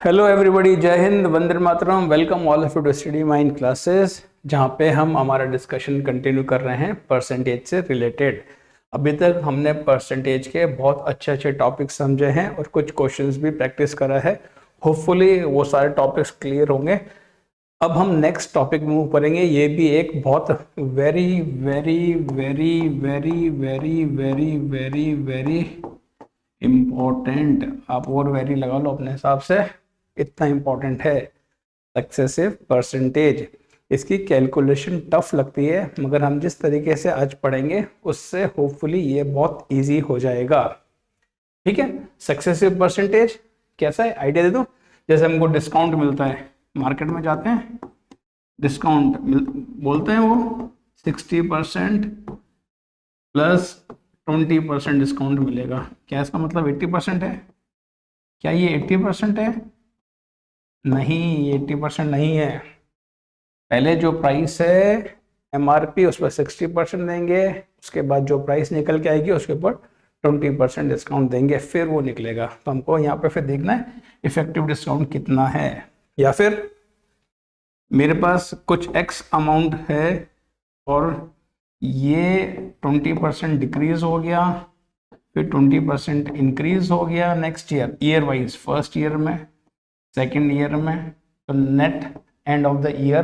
Hello everybody, जय हिंद, वंदे मातरम। Welcome all of you to Study Mind classes, जहाँ पे हम हमारा डिस्कशन कंटिन्यू कर रहे हैं परसेंटेज से रिलेटेड। अभी तक हमने परसेंटेज के बहुत अच्छे अच्छे टॉपिक्स समझे हैं और कुछ क्वेश्चंस भी प्रैक्टिस करा है। होपफुली वो सारे टॉपिक्स क्लियर होंगे। अब हम नेक्स्ट टॉपिक मूव करेंगे। ये भी एक बहुत very very very very very very very very important, आप और वेरी लगा लो अपने हिसाब से, इतना इम्पोर्टेंट है सक्सेसिव परसेंटेज। इसकी कैलकुलेशन टफ लगती है, मगर हम जिस तरीके से आज पढ़ेंगे उससे होपफुली ये बहुत इजी हो जाएगा। ठीक है, सक्सेसिव परसेंटेज कैसा है आइडिया दे दो। जैसे हमको डिस्काउंट मिलता है, मार्केट में जाते हैं, डिस्काउंट बोलते हैं वो 60% प्लस 20% डिस्काउंट मिलेगा। क्या इसका मतलब 80% है? क्या ये 80% है? नहीं, 80% नहीं है। पहले जो प्राइस है MRP, उस पर 60% देंगे, उसके बाद जो प्राइस निकल के आएगी उसके ऊपर 20% डिस्काउंट देंगे, फिर वो निकलेगा। तो हमको यहाँ पे फिर देखना है इफेक्टिव डिस्काउंट कितना है। या फिर मेरे पास कुछ X अमाउंट है और ये 20% डिक्रीज हो गया, फिर 20% इंक्रीज हो गया next year wise, first year में, सेकेंड ईयर में। तो net end of the year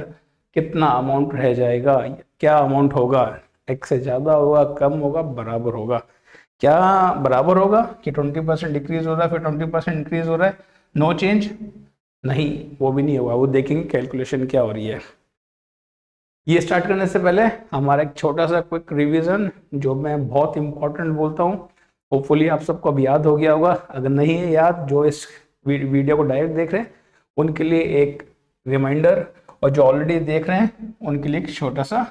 कितना अमाउंट रह जाएगा, क्या अमाउंट होगा? X से ज़्यादा होगा, कम होगा, बराबर होगा? क्या बराबर होगा कि 20% डिक्रीज हो रहा है फिर 20% इंक्रीज हो रहा है, नो चेंज? नहीं, वो भी नहीं होगा। वो देखेंगे कैलकुलेशन क्या हो रही है। ये स्टार्ट करने से पहले हमारा एक छोटा सा क्विक रिवीजन, जो मैं बहुत इंपॉर्टेंट बोलता हूँ। होपफुली आप सबको अब याद हो गया होगा। अगर नहीं है याद, जो इस वीडियो को डायरेक्ट देख रहे हैं उनके लिए एक रिमाइंडर, और जो ऑलरेडी देख रहे हैं उनके लिए एक छोटा सा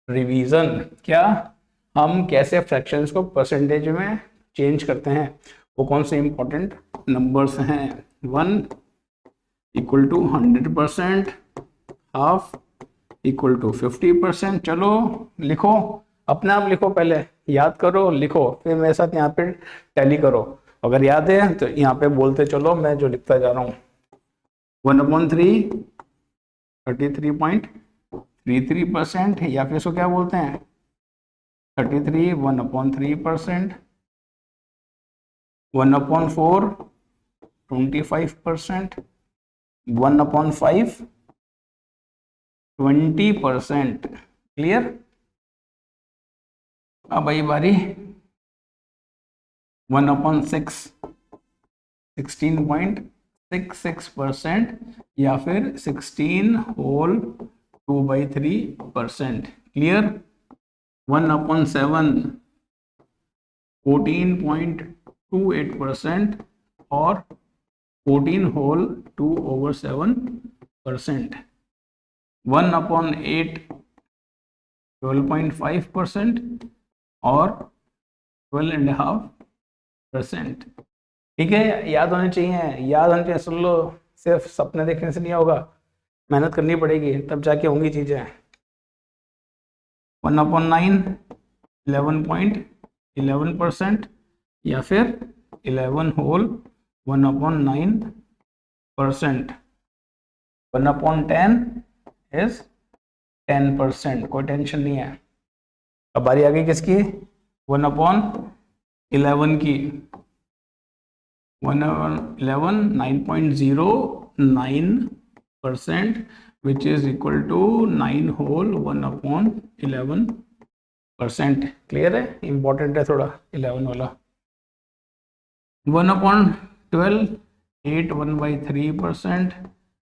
रिवीजन। क्या हम कैसे फ्रैक्शंस को परसेंटेज में चेंज करते हैं, वो कौन से इंपॉर्टेंट नंबर्स हैं। 1 equal to 100%, half equal to 50%। चलो लिखो, अपने आप लिखो, पहले याद करो, लिखो, फिर मेरे साथ यहाँ पे टैली करो। अगर याद है तो यहाँ पे बोलते चलो, मैं जो लिखता जा रहा हूँ। 1/3 33.33%, या फिर इसको क्या बोलते हैं 33 1/3%, 1/4 25%, 1/5 20%। क्लियर? अब आई बारी 1/6 16.66%, या फिर 16 होल 2/3%। क्लियर? 1/7 14.28%, और 14 होल 2/7%। 1/8 12.5%, और 12.5%। ठीक है, याद होने चाहिए, याद होने चाहिए। सुन लो, सिर्फ सपने देखने से नहीं होगा, मेहनत करनी पड़ेगी, तब जाके होंगी चीज़ें। 1/9 11.11%, या फिर 11 होल 1/9%। 1/10 इज 10%। कोई टेंशन नहीं है। अब बारी आ गई किसकी? 1/11 की। 1/11 9.09%, which is equal to 9 whole 1/11%। Clear है? इंपॉर्टेंट है थोड़ा 11 वाला। 1/12 8 1/3%,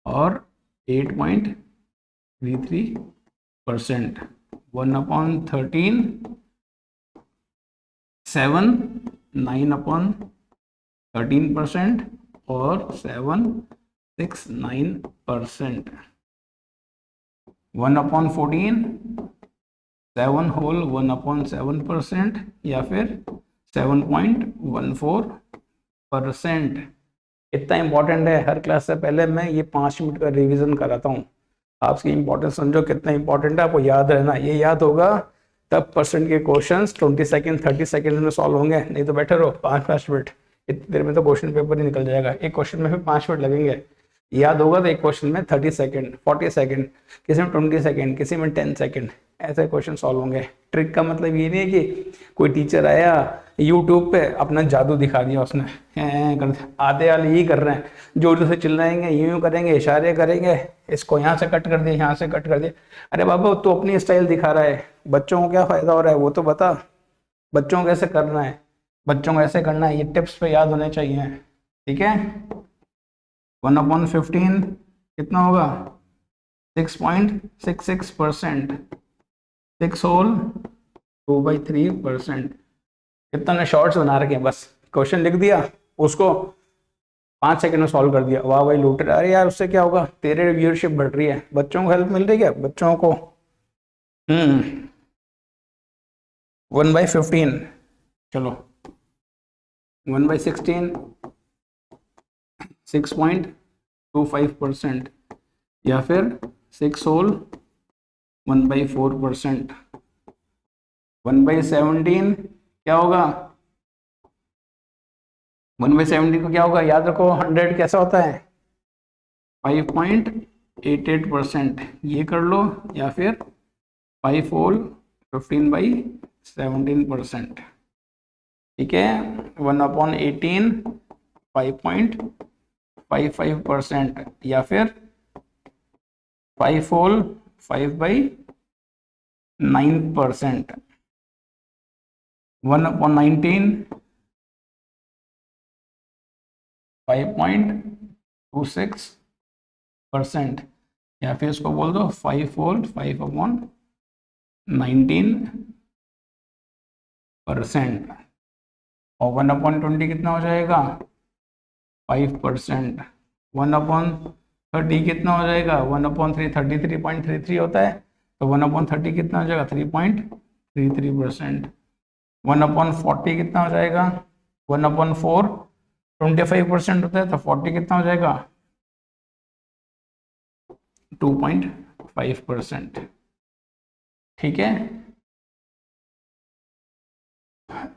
और 8.33%। 1/13 7 9/13%, और 7.69%। 1/14 7 होल 1/7%, या फिर 7.14%। इतना इंपॉर्टेंट है। हर क्लास से पहले मैं ये 5 मिनट का रिवीजन कराता हूँ। आप इसकी इंपॉर्टेंस समझो, कितना इंपॉर्टेंट है, आपको याद रहना। ये याद होगा तब परसेंट के क्वेश्चंस 20 सेकंड 30 सेकंड में सॉल्व होंगे, नहीं तो बैठे रहो 5-5 मिनट। इतनी देर में तो क्वेश्चन पेपर ही निकल जाएगा। एक क्वेश्चन में फिर 5 मिनट लगेंगे, याद होगा तो एक क्वेश्चन में 30 सेकेंड, 40 सेकेंड, किसी में 20 सेकेंड, किसी में 10 सेकेंड, ऐसे क्वेश्चन सॉल्व होंगे। ट्रिक का मतलब ये नहीं है कि कोई टीचर आया यूट्यूब पे अपना जादू दिखा दिया उसने, आधे वाले यही कर रहे हैं, जोर से चिल्लाएंगे, यूं करेंगे, इशारे करेंगे, इसको यहाँ से कट कर दिया, यहाँ से कट कर दिया। अरे बाबा तो अपनी स्टाइल दिखा रहा है, बच्चों को क्या फायदा हो रहा है वो तो बता, बच्चों को कैसे करना है, बच्चों को ऐसे करना है, ये टिप्स पे याद होने चाहिए। ठीक है, 1/15 कितना होगा, 6.66%, 6/2/3%। कितना शॉर्ट्स बना रखे हैं, बस क्वेश्चन लिख दिया, उसको 5 सेकंड में सॉल्व कर दिया, वाह भाई लूट। अरे यार उससे क्या होगा, तेरे व्यूअरशिप बढ़ रही है, बच्चों को हेल्प मिल रही है, बच्चों को। 1/15, चलो 1/16, 6.25%, या फिर 6/1/4%। 1/17 क्या होगा, 1/17 को क्या होगा, याद रखो 100 कैसा होता है, 5.88%, ये कर लो, या फिर 5/15/17%। ठीक है, 1/18 5.55%, या फिर 5/5/9%। 1/19 5.26%, या फिर इसको बोल दो 5/5/19%। और 1/20 कितना हो जाएगा, 5%। 1/30 कितना हो जाएगा, 1/3 33.33 होता है, तो 1/30 कितना हो जाएगा, 3.33%। 1/40 कितना हो जाएगा, 1/4 25% होता है, तो 40 कितना हो जाएगा, 2.5%। ठीक है,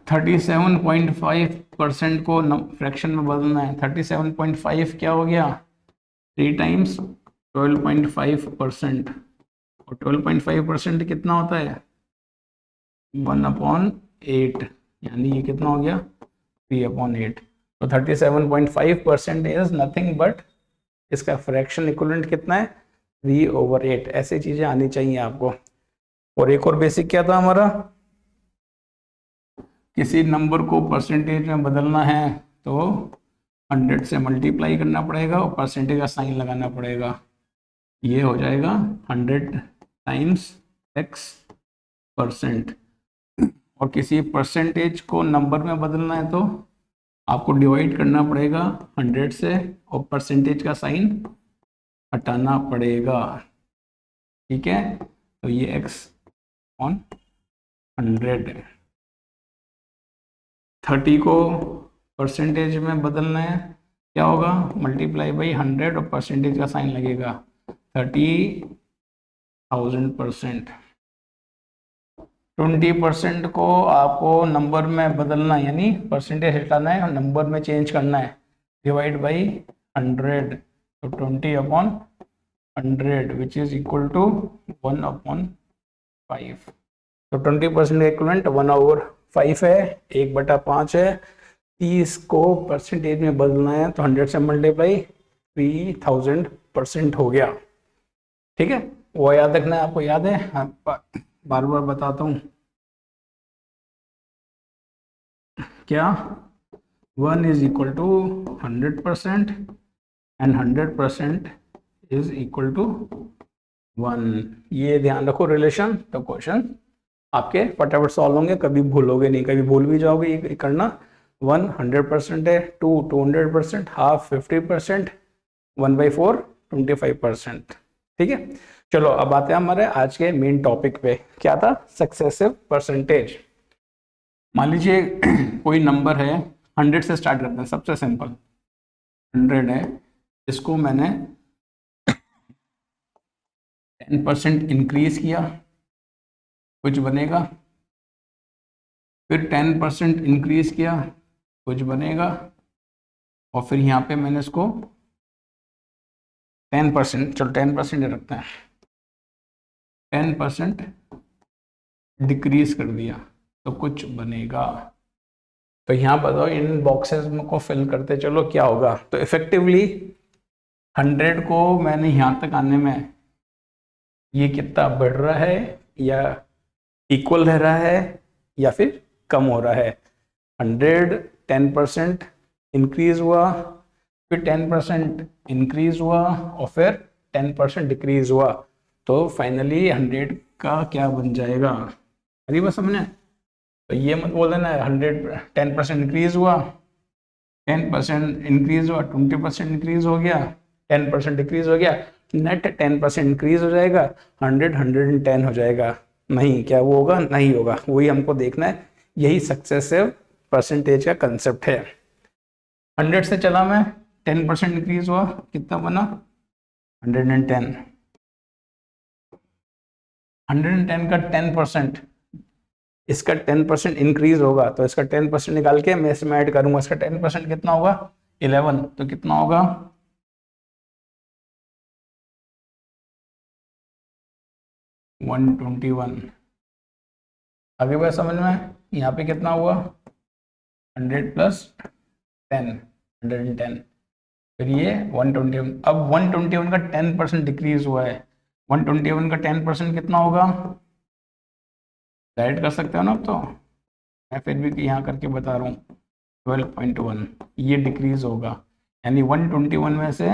37.5% को फ्रैक्शन में बदलना है। 37.5 क्या हो गया, 3 टाइम्स 12.5%, और 12.5% कितना होता है, 1/8, यानी ये कितना हो गया, 3/8। तो 37.5% इज नथिंग बट, इसका फ्रैक्शन इक्विवेलेंट कितना है, 3/8। ऐसी चीजें आनी चाहिए आपको। और एक और बेसिक क्या था हमारा, किसी नंबर को परसेंटेज में बदलना है तो 100 से मल्टीप्लाई करना पड़ेगा और परसेंटेज का साइन लगाना पड़ेगा, ये हो जाएगा 100 टाइम्स x%। और किसी परसेंटेज को नंबर में बदलना है तो आपको डिवाइड करना पड़ेगा 100 से, और परसेंटेज का साइन हटाना पड़ेगा। ठीक है, तो ये x/100। 30 को परसेंटेज में बदलना है, क्या होगा, मल्टीप्लाई बाई 100 और परसेंटेज का साइन लगेगा, 30,000%। 20% को आपको नंबर में बदलना है, यानी परसेंटेज हटाना है और नंबर में चेंज करना है, डिवाइड बाई 100, तो 20/100 विच इज इक्वल टू 1/5। तो 20% का इक्वलेंट 1/5 है, 1/5 है। 30 को परसेंटेज में बदलना है तो 100 से मल्टीप्लाई 3000% हो गया। ठीक है, वो याद रखना है, आपको याद है, बार बार बताता हूँ क्या, 1 is equal to 100% and 100% is equal to 1। ये ध्यान रखो रिलेशन, तो क्वेश्चन आपके फटाफट सॉल्व होंगे, कभी भूलोगे नहीं, कभी भूल भी जाओगे ये करना। 1 100% है, 2 200%, हाफ 50%, 1/4 25%। ठीक है, चलो अब आते हैं हमारे आज के मेन टॉपिक पे, क्या था, सक्सेसिव परसेंटेज। मान लीजिए कोई नंबर है, 100 से स्टार्ट करते हैं, सबसे सिंपल 100 है, इसको मैंने 10% इंक्रीज किया, कुछ बनेगा, फिर 10% इंक्रीज किया, कुछ बनेगा, और फिर यहाँ पे मैंने इसको 10%, चलो 10% रखते हैं, 10% डिक्रीज कर दिया तो कुछ बनेगा। तो यहाँ बताओ इन बॉक्सेस को फिल करते चलो क्या होगा। तो इफेक्टिवली 100 को मैंने यहाँ तक आने में ये कितना बढ़ रहा है या इक्वल रह रहा है या फिर कम हो रहा है। 100 10% इंक्रीज हुआ, फिर 10% इंक्रीज हुआ और फिर 10% डिक्रीज हुआ। तो फाइनली 100 का क्या बन जाएगा, अरे बस समझे। तो ये मत बोल देना 100 10% इंक्रीज हुआ, 10% इंक्रीज हुआ, 20% इंक्रीज हो गया, 10% डिक्रीज हो गया, नेट 10% इंक्रीज हो जाएगा, 100 110 हो जाएगा। नहीं, क्या वो होगा? नहीं होगा। वही हमको देखना है, यही सक्सेसिव परसेंटेज का कंसेप्ट है। 100 से चला मैं, 10% इंक्रीज हुआ, कितना बना? 110। 110 का 10%, इसका 10% इंक्रीज होगा तो इसका 10% निकाल के मैं इसमें ऐड करूंगा। इसका 10% कितना होगा? 11। तो कितना होगा? 121। आगे बात समझ में? यहाँ पे कितना हुआ? 100 प्लस 10, 110। फिर ये 121। अब 121 का 10% डिक्रीज हुआ है। 121 का 10% कितना होगा? डायरेक्ट कर सकते हो ना अब तो, मैं फिर भी यहाँ करके बता रहा हूँ। 12.1 ये डिक्रीज होगा, यानी 121 में से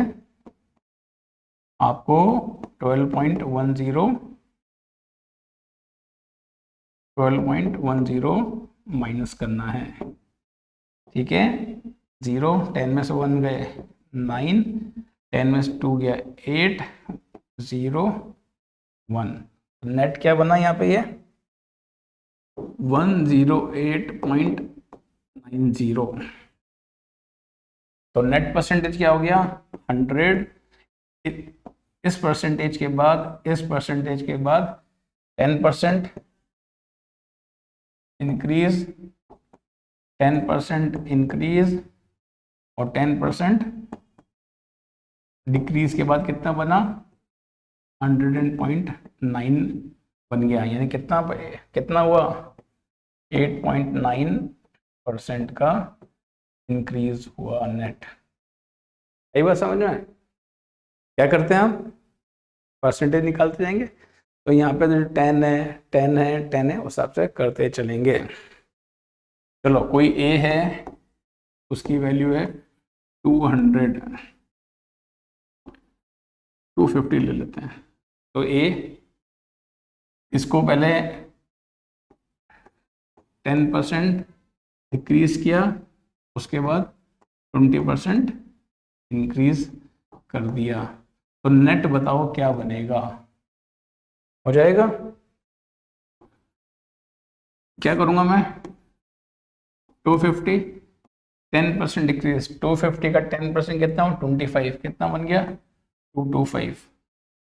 आपको 12.10 माइनस करना है। ठीक है, 0, 10 में से 1 गए 9, 10 में से 2 गया 8, 0 1। नेट क्या बना यहाँ पे? ये 108.90। तो नेट परसेंटेज क्या हो गया? 100। इस परसेंटेज के बाद, इस परसेंटेज के बाद 10% इंक्रीज, 10% इंक्रीज और 10% डिक्रीज के बाद कितना बना? 100.9 बन गया। यानी कितना कितना हुआ? 8.9% का इंक्रीज हुआ नेट। यही बात समझ में? क्या करते हैं हम? परसेंटेज निकालते जाएंगे। तो यहाँ पे जो 10 है, 10 है, 10 है, उस हिसाब से करते चलेंगे। चलो, कोई ए है, उसकी वैल्यू है 200, 250 ले लेते हैं। तो ए, इसको पहले 10% डिक्रीज किया, उसके बाद 20% इंक्रीज कर दिया। तो नेट बताओ क्या बनेगा? हो जाएगा? क्या करूंगा मैं? 250, 10% डिक्रीज, 250 का 10% कितना हो? 25। कितना बन गया? 225।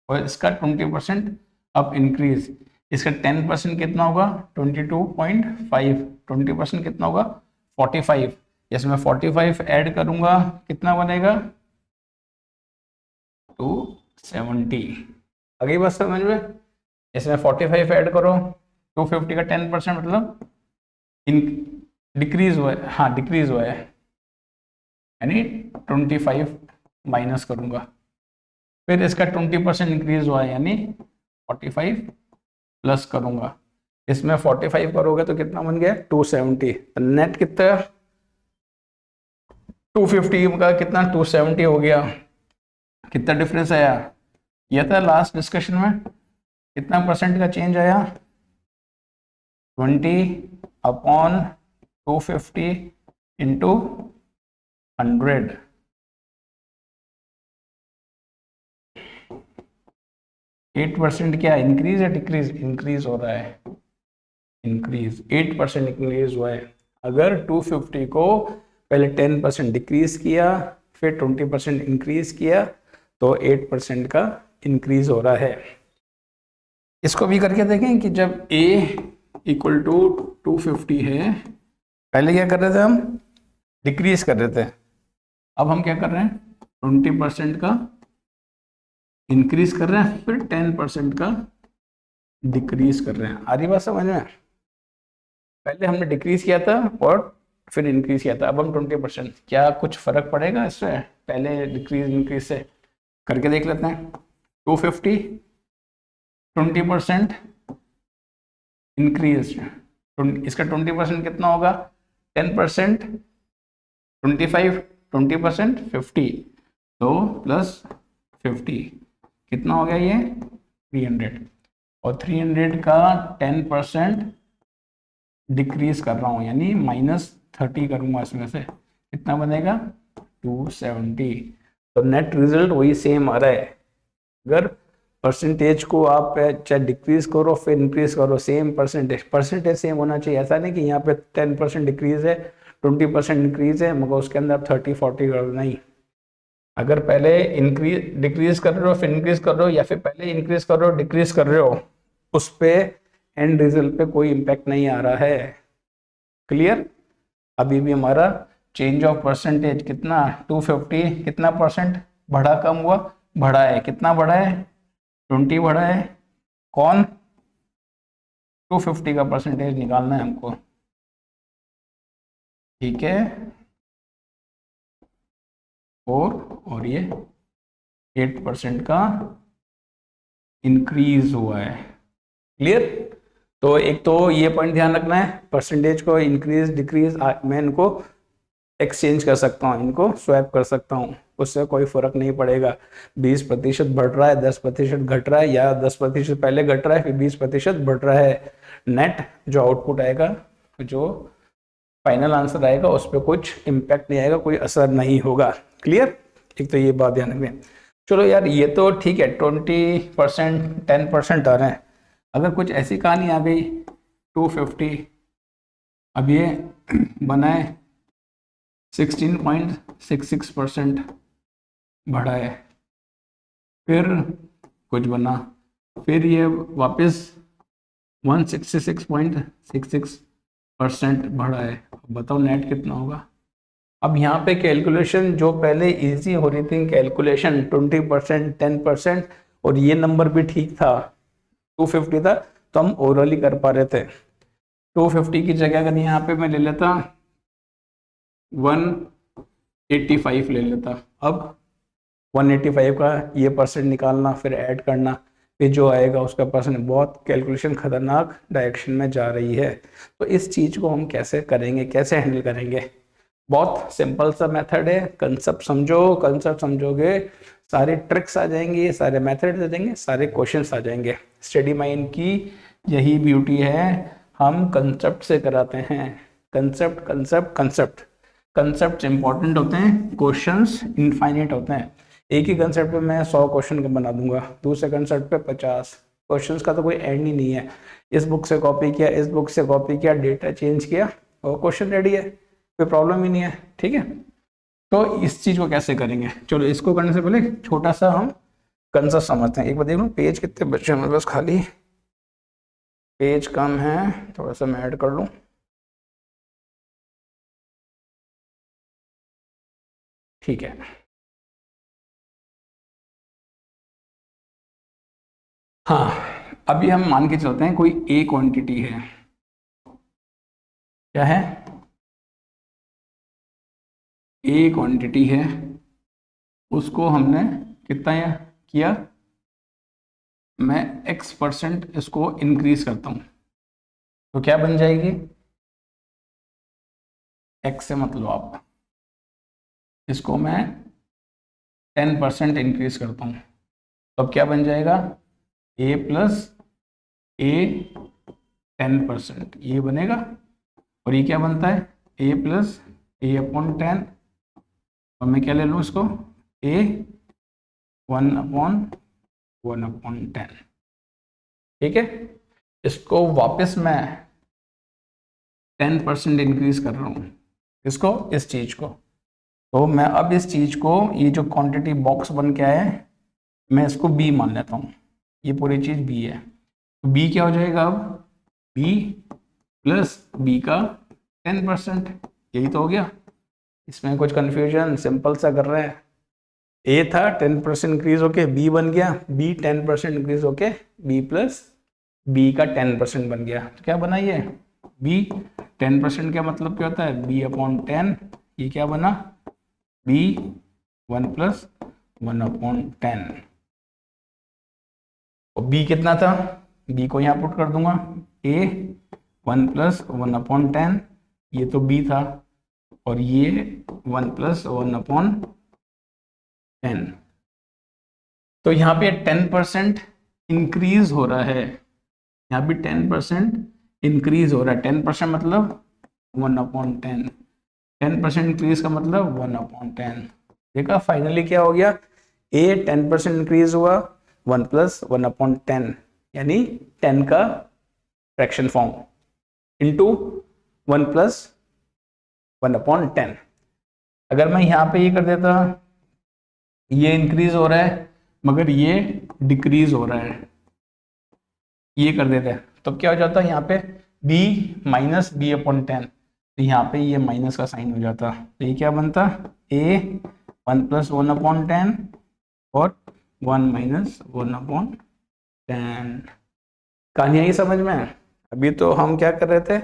और इसका 20% अब इंक्रीज, इसका 10% कितना होगा? 22.5। 20% कितना होगा? 45। इसमें 45 ऐड करूंगा, कितना बनेगा? 270। अगली बात समझ में? इसमें 45 ऐड करो, 250 का 10% मतलब डिक्रीज हुआ है, हाँ डिक्रीज हुआ है, यानी 25 माइनस करूंगा। फिर इसका 20% इंक्रीज हुआ है, यानी 45 प्लस करूंगा। इसमें 45 करोगे तो कितना बन गया? 270। नेट कितना? 250 का कितना? 270 हो गया। कितना डिफरेंस आया? यह था लास्ट डिस्कशन में, कितना परसेंट का चेंज आया? 20/250 इंटू 100। 8% क्या इंक्रीज या डिक्रीज? इंक्रीज हो रहा है, इंक्रीज। 8% इंक्रीज हुआ है। अगर 250 को पहले 10% डिक्रीज किया, फिर 20% इंक्रीज किया, तो 8% का इंक्रीज हो रहा है। इसको भी करके देखें कि जब a इक्वल टू 250 है, पहले क्या कर रहे थे हम? डिक्रीज कर रहे थे। अब हम क्या कर रहे हैं, 20% का इंक्रीज कर रहे हैं, फिर 10% का डिक्रीज कर रहे हैं। आ रही बात समझ में? पहले हमने डिक्रीज किया था और फिर इंक्रीज किया था, अब हम 20%। क्या कुछ फर्क पड़ेगा इससे पहले डिक्रीज इंक्रीज से? करके देख लेते हैं। 250 20% इंक्रीज, इसका 20% कितना होगा? 10% 25, 20% 50, तो प्लस 50 कितना हो गया ये? 300। और 300 का 10% डिक्रीज कर रहा हूँ, यानी -30 करूंगा इसमें से, कितना बनेगा? 270। तो नेट रिजल्ट वही सेम आ रहा है। अगर परसेंटेज को आप चाहे डिक्रीज करो फिर इंक्रीज करो, सेम परसेंटेज सेम होना चाहिए। ऐसा नहीं कि यहाँ पे 10% डिक्रीज है 20% इंक्रीज है मगर उसके अंदर 30-40 करो, नहीं। अगर पहले इंक्रीज डिक्रीज कर रहे हो फिर इंक्रीज कर रहे हो, या फिर पहले इंक्रीज कर रहे हो डिक्रीज कर रहे हो, उस पे एंड रिजल्ट पे कोई इम्पैक्ट नहीं आ रहा है। क्लियर? अभी भी हमारा चेंज ऑफ परसेंटेज कितना? 250 कितना परसेंट बढ़ा कम हुआ? बढ़ा है। कितना बढ़ा है? 20 बढ़ा है। कौन? 250 का परसेंटेज निकालना है हमको, ठीक है। और ये 8% का इंक्रीज हुआ है। क्लियर? तो एक तो ये पॉइंट ध्यान रखना है, परसेंटेज को इंक्रीज डिक्रीज मैं इनको एक्सचेंज कर सकता हूँ, इनको स्वैप कर सकता हूँ, उससे कोई फर्क नहीं पड़ेगा। 20% बढ़ रहा है, 10% घट रहा है, या 10% पहले घट रहा है फिर 20% बढ़ रहा है, नेट जो आउटपुट आएगा, जो फाइनल आंसर आएगा, उस पर कुछ इम्पैक्ट नहीं आएगा, कोई असर नहीं होगा। क्लियर? एक तो ये बात ध्यान रखना। चलो यार, ये तो ठीक है, 20% 10% आ रहे हैं। अगर कुछ ऐसी कहानी आ गई 250, अब ये बनाए 16.66% बढ़ा है, फिर कुछ बना, फिर ये वापस 166.66% बढ़ा है। बताओ नेट कितना होगा? अब यहाँ पे कैलकुलेशन जो पहले इजी हो रही थी, कैलकुलेशन 20% 10%, और ये नंबर भी ठीक था, 250 था, तो हम ओरली कर पा रहे थे। 250 की जगह अगर यहाँ पे मैं ले लेता 185 ले लेता, अब 185 का ये परसेंट निकालना, फिर ऐड करना, फिर जो आएगा उसका परसेंट, बहुत कैलकुलेशन खतरनाक डायरेक्शन में जा रही है। तो इस चीज़ को हम कैसे करेंगे, कैसे हैंडल करेंगे? बहुत सिंपल सा मेथड है, कंसेप्ट समझो, कंसेप्ट समझोगे सारे ट्रिक्स आ जाएंगे, सारे मेथड्स आ जाएंगे, सारे क्वेश्चंस आ जाएंगे। स्टडी माइंड की यही ब्यूटी है, हम कंसेप्ट से कराते हैं। Concept concept concept concept important होते हैं, क्वेश्चंस इनफाइनाइट होते हैं। एक ही कंसेप्ट पे मैं 100 क्वेश्चन का बना दूंगा, दूसरे कंसेप्ट पे 50। क्वेश्चंस का तो कोई एंड ही नहीं है। इस बुक से कॉपी किया, इस बुक से कॉपी किया, डेटा चेंज किया और क्वेश्चन रेडी है, कोई प्रॉब्लम ही नहीं है। ठीक है, तो इस चीज को कैसे करेंगे? चलो, इसको करने से पहले छोटा सा हम कंसेप्ट समझते हैं। एक बार देख लो पेज कितने बचे हैं, बस खाली पेज कम है, थोड़ा सा मैं ऐड कर लूँ। ठीक है, हाँ, अभी हम मान के चलते हैं कोई ए क्वांटिटी है। क्या है? ए क्वांटिटी है, उसको हमने कितना किया? मैं x% इसको इंक्रीज करता हूं, तो क्या बन जाएगी? x से मतलब आप, इसको मैं 10% इंक्रीज करता हूं, तो अब क्या बन जाएगा? a प्लस ए 10%, ये बनेगा। और ये क्या बनता है? a प्लस ए अपॉन 10, और मैं क्या ले लूँ इसको? a 1/1/10। ठीक है, इसको वापस मैं 10% इंक्रीज कर रहा हूँ, इसको, इस चीज को। तो मैं अब इस चीज को, ये जो क्वांटिटी बॉक्स बन के आया है, मैं इसको b मान लेता हूँ, ये पूरी चीज b है। तो b क्या हो जाएगा अब? b प्लस b का 10%, यही तो हो गया। इसमें कुछ कंफ्यूजन, सिंपल सा कर रहे हैं। ए था 10% इंक्रीज होके बी बन गया, बी 10% इंक्रीज होके बी प्लस बी का 10% बन गया। तो क्या बना ये बी 10% का मतलब क्या होता है बी अपॉन 10, ये क्या बना बी 1 प्लस 1 अपॉन 10। और बी कितना था, बी को यहाँ पुट कर दूंगा ए 1 प्लस 1 अपॉन 10, ये तो बी था, और ये 1 प्लस 1 अपॉन 10। तो यहाँ पे 10% इंक्रीज हो रहा है, यहाँ भी 10% इंक्रीज हो रहा है। 10% मतलब 1 अपॉन 10, 10% इंक्रीज का मतलब 1 अपॉन 10। देखा फाइनली क्या हो गया, ए 10% इंक्रीज हुआ 1 प्लस 1 अपॉन 10, यानी 10 का fraction form into 1 plus 1 upon 10। अगर मैं यहाँ पे ये कर देता, ये इंक्रीज हो रहा है मगर ये डिक्रीज हो रहा है, ये कर देते हैं, तो क्या हो जाता है यहाँ पे b माइनस बी अपॉन 10, तो यहाँ पे ये माइनस का साइन हो जाता, तो ये क्या बनता a 1 प्लस 1 अपॉन 10 और 1 माइनस 1 अपॉन 10। कहानी आई समझ में? अभी तो हम क्या कर रहे थे,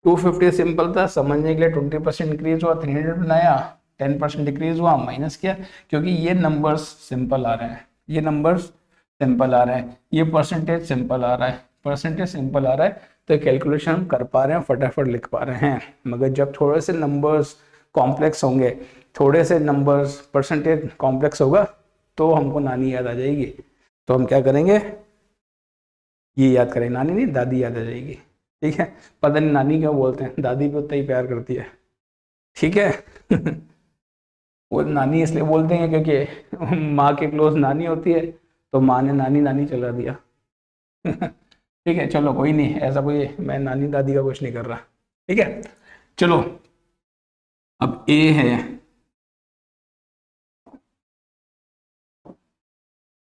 250 सिंपल था, समझने के लिए 20% इंक्रीज हुआ 300 बनाया, 10% डिक्रीज हुआ माइनस किया, क्योंकि ये नंबर्स सिंपल आ रहे हैं, ये नंबर्स सिंपल आ रहा है, ये परसेंटेज सिंपल आ रहा है, परसेंटेज सिंपल आ रहा है, तो कैलकुलेशन हम कर पा रहे हैं, फटाफट लिख पा रहे हैं। मगर जब थोड़े से नंबर्स कॉम्प्लेक्स होंगे, थोड़े से नंबर्स परसेंटेज कॉम्प्लेक्स होगा, तो हमको नानी याद आ जाएगी, तो हम क्या करेंगे, ये याद करें, नानी नहीं दादी याद आ जाएगी। ठीक है, पता नहीं नानी क्यों बोलते हैं, दादी भी उतना ही प्यार करती है। ठीक है वो नानी इसलिए बोलते हैं क्योंकि माँ के क्लोज नानी होती है, तो माँ ने नानी नानी चला दिया ठीक है, चलो कोई नहीं, ऐसा कोई मैं नानी दादी का कुछ नहीं कर रहा। ठीक है, चलो अब ए है,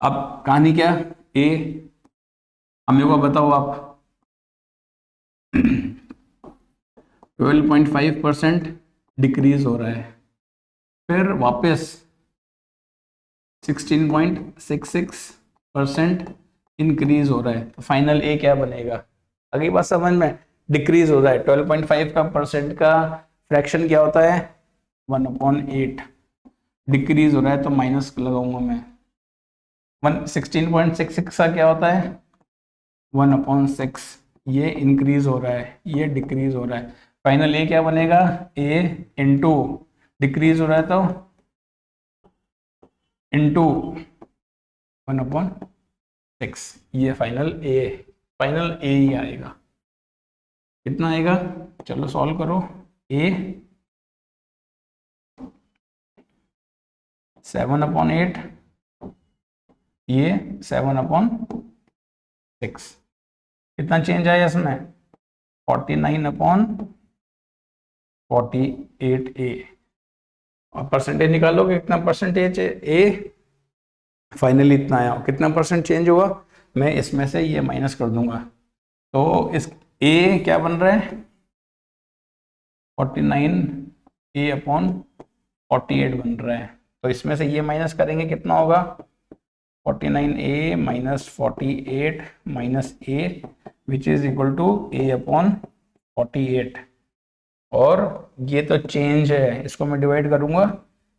अब कहानी क्या, ए हमें को बताओ आप 12.5% डिक्रीज हो रहा है, फिर वापस 16.66% इंक्रीज हो रहा है, तो फाइनल ए क्या बनेगा? अगली बात समझ में, डिक्रीज हो रहा है, 12.5 का परसेंट का फ्रैक्शन क्या होता है 1/8, डिक्रीज हो रहा है तो माइनस लगाऊंगा मैं। 16.66 का क्या होता है 1/6, ये इंक्रीज हो रहा है, ये डिक्रीज हो रहा है, फाइनल ए क्या बनेगा ए इंटू डिक्रीज हो रहा है तो इंटू 1/6, ये फाइनल ए ही आएगा। कितना आएगा, चलो सॉल्व करो, ए 7/8, ये 7/6, कितना चेंज आया इसमें 49/48a, और परसेंटेज निकालोगे कितना परसेंटेज ए, फाइनली इतना आया, कितना परसेंट चेंज हुआ, मैं इसमें से ये माइनस कर दूंगा, तो इस ए क्या बन रहा है 49a/48 बन रहा है, तो इसमें से ये माइनस करेंगे कितना होगा 49a minus 48 minus a which is equal to a/48, और ये तो चेंज है, इसको मैं डिवाइड करूंगा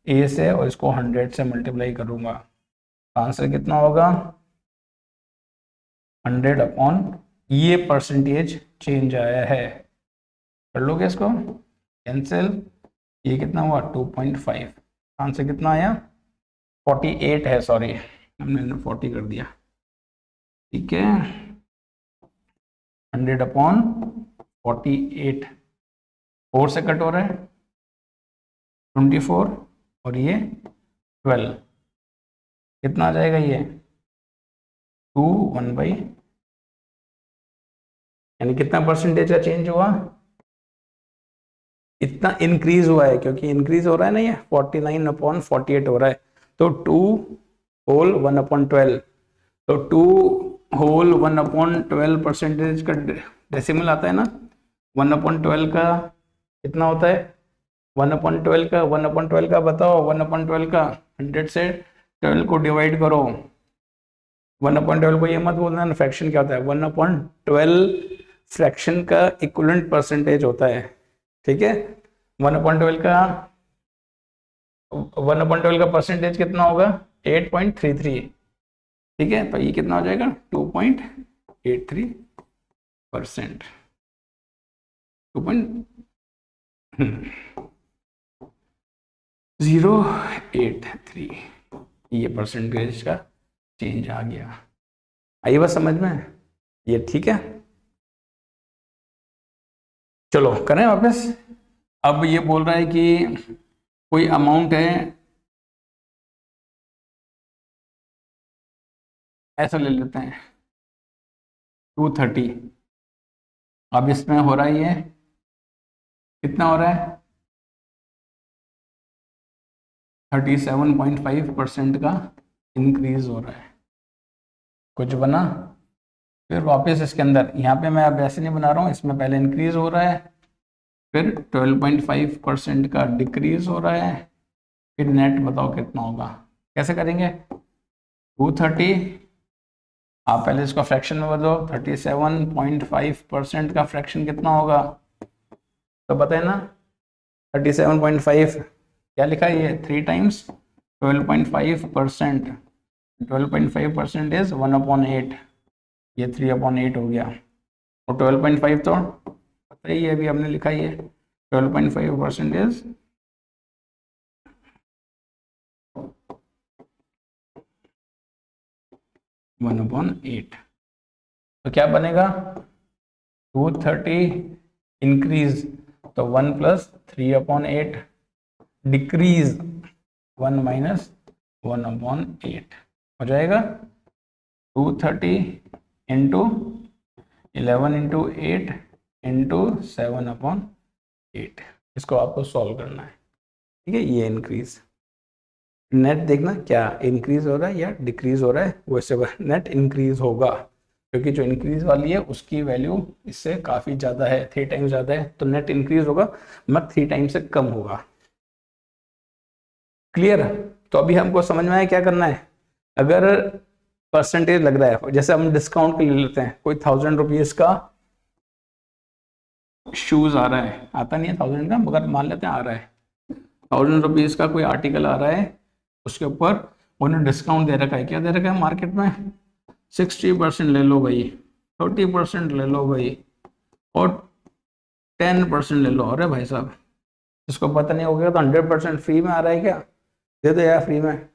a से और इसको 100 से मल्टीप्लाई करूंगा, आंसर कितना होगा 100 ये परसेंटेज चेंज आया है। कर लोगे इसको कैंसिल, ये कितना हुआ 2.5, आंसर कितना आया 48 है, सॉरी हमने 40 कर दिया। ठीक है 100/48, 4 से कट हो रहा है 24 और ये 12, कितना आ जाएगा ये 2 यानी कितना परसेंटेज का चेंज हुआ, इतना इंक्रीज हुआ है, क्योंकि इंक्रीज हो रहा है ना, ये 49/48 हो रहा है, तो 2 होल 1/12, तो 2 होल 1/12 परसेंटेज का डेसिमल आता है ना, 1/12 का कितना होता है 1/12 का बताओ, 1/12 का 100 से 12 को डिवाइड करो। 1/12 को ये मत बोलना ना फ्रैक्शन क्या होता है, 1/12 फ्रैक्शन का इक्विवेलेंट परसेंटेज होता है, ठीक है। 1/12 का 1/12 का परसेंटेज कितना होगा, 8.33, ठीक है। तो ये कितना हो जाएगा, 2.83%, 2.083, ये परसेंटेज का चेंज आ गया। आइए बस समझ में, ये ठीक है। चलो करें वापस। अब ये बोल रहा है कि कोई अमाउंट है, ऐसा ले लेते हैं 230। अब इसमें हो रहा है ये कितना हो रहा है, 37.5% का इंक्रीज हो रहा है। कुछ बना, फिर वापस इसके अंदर, यहाँ पे मैं अब ऐसे नहीं बना रहा हूँ, इसमें पहले इंक्रीज हो रहा है, फिर 12.5% का डिक्रीज हो रहा है, फिर नेट बताओ कितना होगा। कैसे करेंगे, 230, आप पहले इसको फ्रैक्शन में बदलो, 37.5% का फ्रैक्शन कितना होगा, तो बताए ना 37.5 क्या लिखा है ये, 3 टाइम्स 12.5%, 12.5% इज 1/8, ये 3/8 हो गया। और 12.5 तो पता ही है, अभी हमने लिखा ही है, 12.5% इज 1/8। तो क्या बनेगा, 230 इंक्रीज तो 1 + 3/8, डिक्रीज 1 - 1/8 हो जाएगा। 230 इंटू 11 इंटू 8 इंटू 7/8, इसको आपको सॉल्व करना है, ठीक है। ये इंक्रीज, नेट देखना क्या इंक्रीज हो रहा है या डिक्रीज हो रहा है, वैसे नेट इंक्रीज होगा, क्योंकि जो इंक्रीज वाली है उसकी वैल्यू इससे काफ़ी ज़्यादा है, 3 टाइम्स ज़्यादा है, तो नेट इंक्रीज होगा मत 3 टाइम्स से कम होगा। क्लियर। तो अभी हमको समझ में आया क्या करना है। अगर परसेंटेज लग रहा है, जैसे हम डिस्काउंट के ले लेते हैं, कोई 1000 रुपीज का शूज आ रहा है, आता नहीं है 1000 का, मगर मान लेते हैं आ रहा है, 1000 रुपीज का कोई आर्टिकल आ रहा है, उसके ऊपर उन्होंने डिस्काउंट दे रखा है, क्या दे रखा है मार्केट में, 60% ले लो भाई, 30% ले लो भाई, और 10% ले लो। अरे भाई साहब, इसको पता नहीं हो गया तो 100% फ्री में आ रहा है क्या, दे दो यार फ्री में, है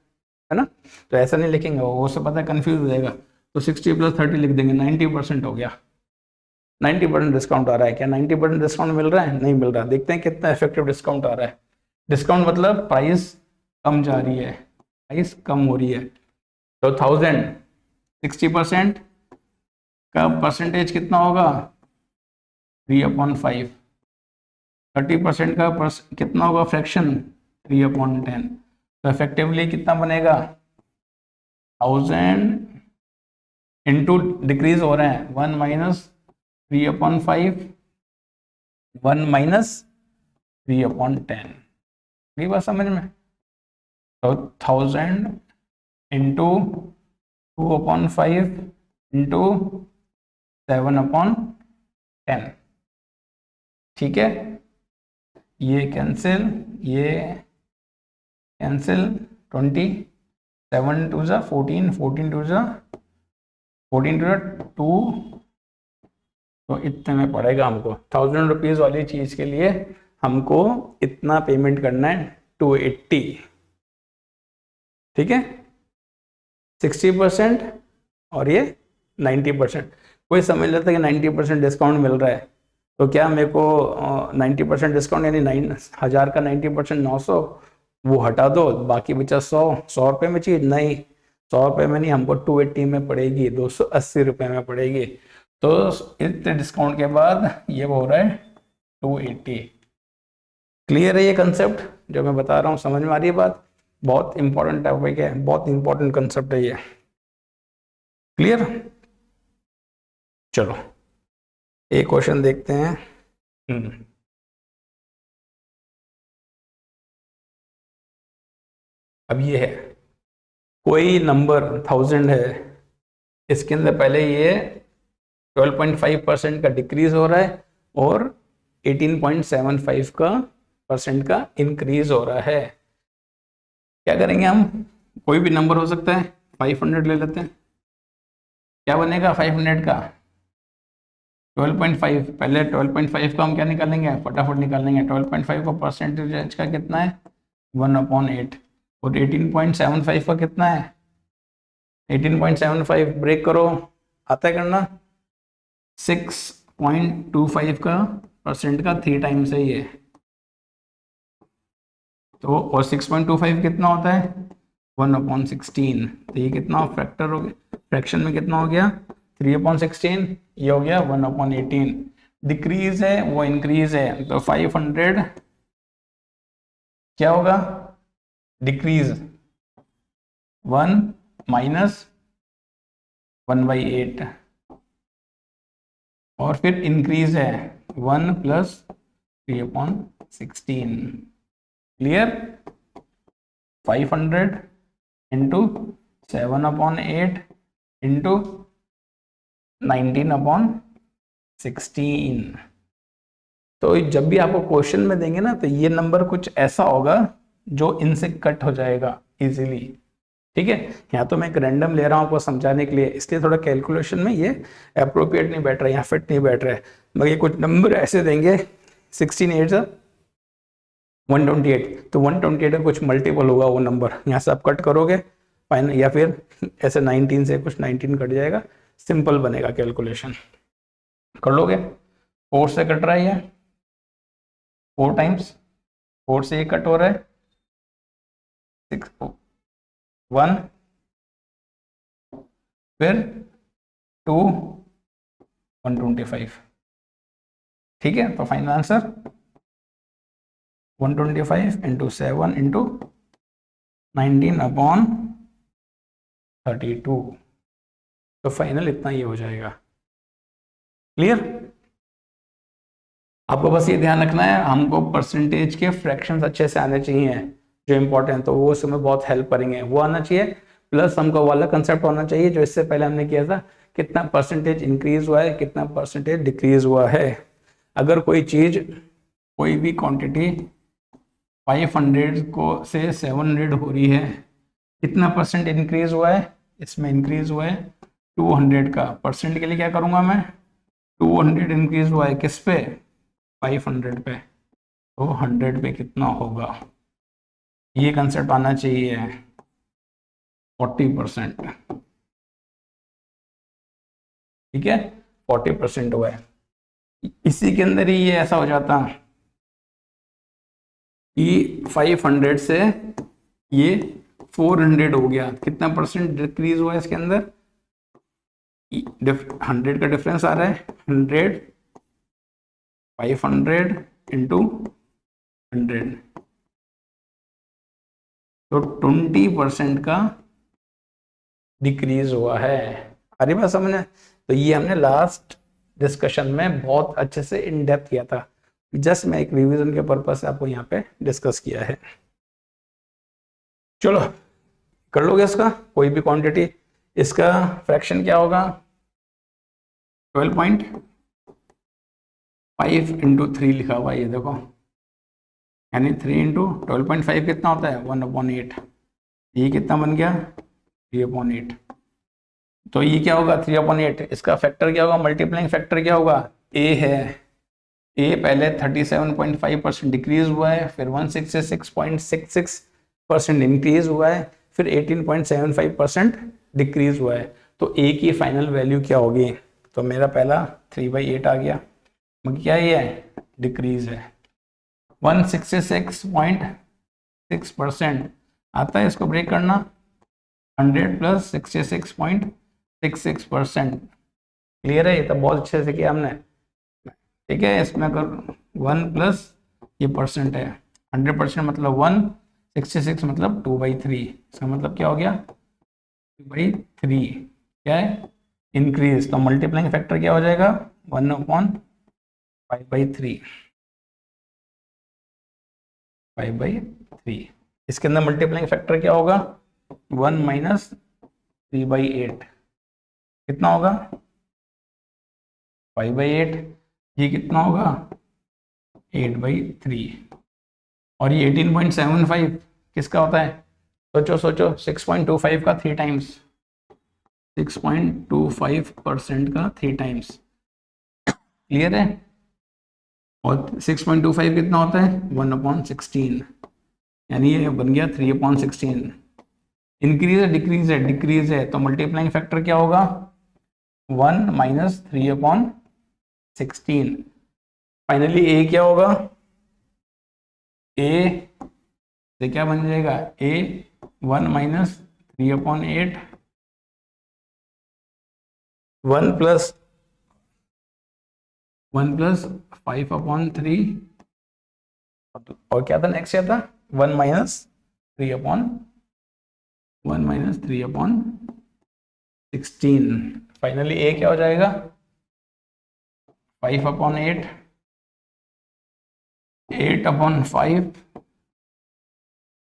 ना। तो ऐसा नहीं लिखेंगे, वो उससे पता है कंफ्यूज हो जाएगा, तो 60 + 30 लिख देंगे, 90% हो गया। 90% डिस्काउंट आ रहा है, क्या 90% डिस्काउंट मिल रहा है, नहीं मिल रहा। देखते हैं कितना इफेक्टिव डिस्काउंट आ रहा है। डिस्काउंट मतलब प्राइस कम जा रही है, प्राइस कम हो रही है। तो 1000, 60% का परसेंटेज कितना होगा, 3/5, 30% का कितना होगा फ्रैक्शन, 3/10। तो इफेक्टिवली कितना बनेगा, 1000 इंटू डिक्रीज हो रहे हैं, 1 - 3/5, 1 - 3/10, ये बात समझ में। तो 1000 इंटू 2/5 इंटू 7/10, ठीक है। ये कैंसिल, ये कैंसिल, 20, 7 2 ज़ा 14, 14 2 ज़ा 14 2, तो इतने में पड़ेगा हमको 1000 रुपीज़ वाली चीज़ के लिए, हमको इतना पेमेंट करना है, 280, ठीक है। 60% और ये 90%। कोई समझ लेता है कि 90% डिस्काउंट मिल रहा है, तो क्या मेरे को 90% डिस्काउंट यानी 9,000 का 90% 900, वो हटा दो, बाकी बचा 100 रुपये में चीज़, नहीं 100 रुपये में नहीं, हमको 280 में पड़ेगी, 280 रुपये में पड़ेगी। तो इतने डिस्काउंट के बाद ये हो रहा है 280। क्लियर है ये कंसेप्ट जो मैं बता रहा हूँ, समझ में आ रही है बात। बहुत इंपॉर्टेंट टॉपिक है, बहुत इंपॉर्टेंट कंसेप्ट है ये। क्लियर। चलो एक क्वेश्चन देखते हैं। अब ये है कोई नंबर 1000 है, इसके अंदर पहले ये 12.5% का डिक्रीज हो रहा है और 18.75 का परसेंट का इंक्रीज हो रहा है। क्या करेंगे हम, कोई भी नंबर हो सकता है, 500 ले लेते हैं। क्या बनेगा 500 का 12.5, पहले 12.5 का हम क्या निकालेंगे, फटाफट निकालेंगे। 12.5 का परसेंटेज का कितना है 1/8 और 18.75 का कितना है 18.75 ब्रेक करो, आता है करना 6.25 का परसेंट का 3 टाइम्स है ये तो, और 6.25 कितना होता है 1/16, तो ये कितना फैक्टर हो गया, फ्रैक्शन में कितना हो गया 3/16, ये हो गया 1/18। डिक्रीज है वो इंक्रीज है, तो 500 क्या होगा डिक्रीज 1 माइनस 1/8 और फिर इंक्रीज है 1 प्लस 3/16। Clear, 500 into 7/8 into 19/16। तो जब भी आपको क्वेश्चन में देंगे ना, तो ये नंबर कुछ ऐसा होगा जो इनसे कट हो जाएगा इजीली। ठीक है, यहाँ तो मैं एक रैंडम ले रहा हूँ आपको समझाने के लिए, इसलिए थोड़ा कैलकुलेशन में ये अप्रोप्रिएट नहीं बैठ रहा है, यहाँ फिट नहीं बैठ रहा है। मगर ये कुछ नंबर ऐसे देंगे 16 8 128, तो 128 का कुछ मल्टीपल होगा वो नंबर, यहाँ से आप कट करोगे फाइनल, या फिर ऐसे 19 से कुछ 19 कट जाएगा, सिंपल बनेगा कैलकुलेशन। कर लोगे, 4 से कट रहा है ये 4 टाइम्स, 4 से ये कट हो रहा है 6 1 फिर 2 125। ठीक है, तो फाइनल आंसर 125 इंटू 7 इंटू 19/32, तो फाइनल इतना ही हो जाएगा। क्लियर, आपको बस ये ध्यान रखना है, हमको परसेंटेज के फ्रैक्शंस अच्छे से आने चाहिए जो इंपॉर्टेंट, तो वो उसमें बहुत हेल्प करेंगे, वो आना चाहिए। प्लस हमको वाला कंसेप्ट होना चाहिए जो इससे पहले हमने किया था, कितना परसेंटेज इंक्रीज हुआ है, कितना परसेंटेज डिक्रीज हुआ है। अगर कोई चीज, कोई भी क्वांटिटी 500 को से 700 हो रही है, कितना परसेंट इंक्रीज हुआ है, इसमें इंक्रीज हुआ है 200 का। परसेंट के लिए क्या करूंगा मैं, 200 इंक्रीज हुआ है किस पे 500 पे, तो 100 पे कितना होगा, ये कंसेप्ट आना चाहिए 40%। ठीक है, 40% हुआ है, इसी के अंदर ही ये ऐसा हो जाता कि 500 से ये 400 हो गया, कितना परसेंट डिक्रीज हुआ है इसके अंदर, 100 का डिफरेंस आ रहा है 100 500 इंटू 100, तो 20% का डिक्रीज हुआ है। अरे बात समझे, तो ये हमने लास्ट डिस्कशन में बहुत अच्छे से इन डेप्थ किया था, जस्ट मैं एक रिवीजन के पर्पज से आपको यहाँ पे डिस्कस किया है। चलो कर लोगे इसका, कोई भी क्वांटिटी, इसका फ्रैक्शन क्या होगा 12.5 इंटू 3 लिखा हुआ है, ये देखो, यानी 3 इंटू 12.5 कितना होता है 1/8, ये कितना बन गया 3/8। तो ये क्या होगा 3/8, इसका फैक्टर क्या होगा, मल्टीप्लाइंग फैक्टर क्या होगा, ए है, ए पहले 37.5% डिक्रीज हुआ है, फिर 166.66% इंक्रीज हुआ है, फिर 18.75% डिक्रीज हुआ है, तो ए की फाइनल वैल्यू क्या होगी, तो मेरा पहला 3/8 आ गया, मगर क्या ये है डिक्रीज है 166.6% आता है, इसको ब्रेक करना 100 प्लस 66.66%। क्लियर है, ये तो बहुत अच्छे से किया हमने। ठीक है, इसमें अगर 1 प्लस ये परसेंट है, 100% मतलब 1, 66 मतलब 2/3, इसका मतलब क्या हो गया 2/3, क्या है इंक्रीज, तो मल्टीप्लाइंग फैक्टर क्या हो जाएगा 1/5/3, 5/3। इसके अंदर मल्टीप्लाइंग फैक्टर क्या होगा, 1 माइनस 3/8 कितना होगा, 5/8। ये कितना होगा, 8/3। और ये 18.75 किसका होता है, सोचो सोचो, 6.25 का 3 टाइम्स, 6.25% का 3 टाइम्स। क्लियर है। और 6.25 कितना होता है, 1/16, यानी ये बन गया 3/16। इंक्रीज है डिक्रीज है, डिक्रीज है, तो मल्टीप्लाइंग फैक्टर क्या होगा, 1 माइनस 3/16। फाइनली ए क्या होगा, ए से क्या बन जाएगा, ए 1 माइनस 3/8, 1 प्लस 5/3, और क्या था नेक्स्ट, क्या था 1 माइनस 3/16। फाइनली ए क्या हो जाएगा, 5/8, 8/5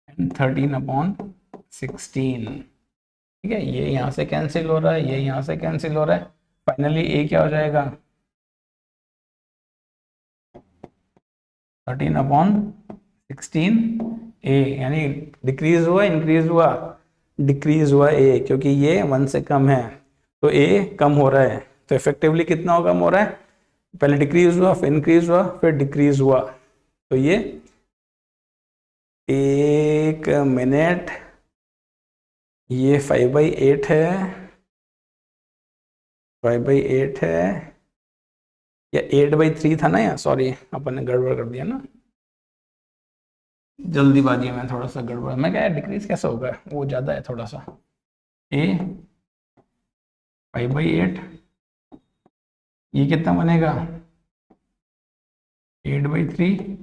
एंड 13/16। ठीक है, ये यहाँ से कैंसिल हो रहा है, ये यहाँ से कैंसिल हो रहा है। फाइनली ए क्या हो जाएगा, 13/16 ए, यानी डिक्रीज हुआ इंक्रीज हुआ, डिक्रीज हुआ ए, क्योंकि ये 1 से कम है तो ए कम हो रहा है। तो इफेक्टिवली कितना कम हो रहा है, पहले डिक्रीज हुआ, फिर इंक्रीज हुआ, फिर डिक्रीज हुआ। तो ये 1 मिनट, ये 5/8 है, 5/8 है, या 8/3 था ना, या सॉरी अपन ने गड़बड़ कर दिया ना, जल्दीबाजी में थोड़ा सा गड़बड़, मैं क्या डिक्रीज कैसे होगा, वो ज़्यादा है थोड़ा सा। ए 5/8, ये कितना बनेगा, 8/3,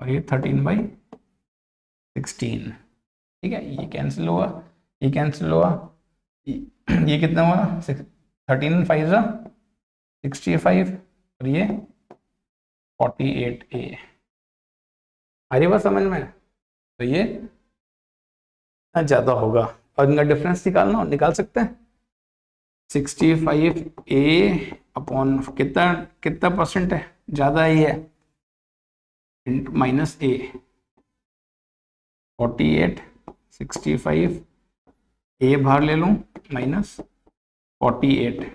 और ये 13/16। ठीक है, ये कैंसिल हुआ, ये कैंसिल हुआ, ये कितना हुआ, 13 5 65, और ये 48A। आ रही बात समझ में, तो ये ज़्यादा होगा। और इनका डिफरेंस निकालना हो, निकाल सकते हैं, 65A अपॉन कितना कितना परसेंट है, ज़्यादा ही है, माइनस ए, 48, 65, ए बाहर ले लूँ, माइनस 48,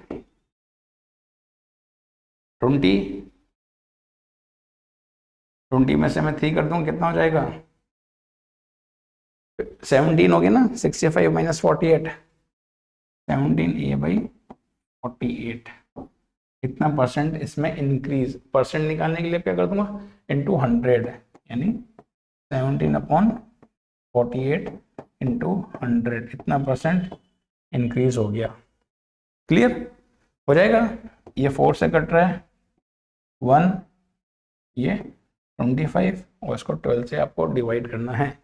20 में से मैं 3 कर दूँ, कितना हो जाएगा, 17 हो गया ना, 65 माइनस 48, 17A/48। कितना परसेंट इसमें इंक्रीज, परसेंट निकालने के लिए क्या कर दूंगा, इंटू 100, यानी 17/48 इंटू 100, इतना परसेंट इंक्रीज हो गया। क्लियर हो जाएगा। ये 4 से कट रहा है 1, ये 25, और इसको 12 से आपको डिवाइड करना है,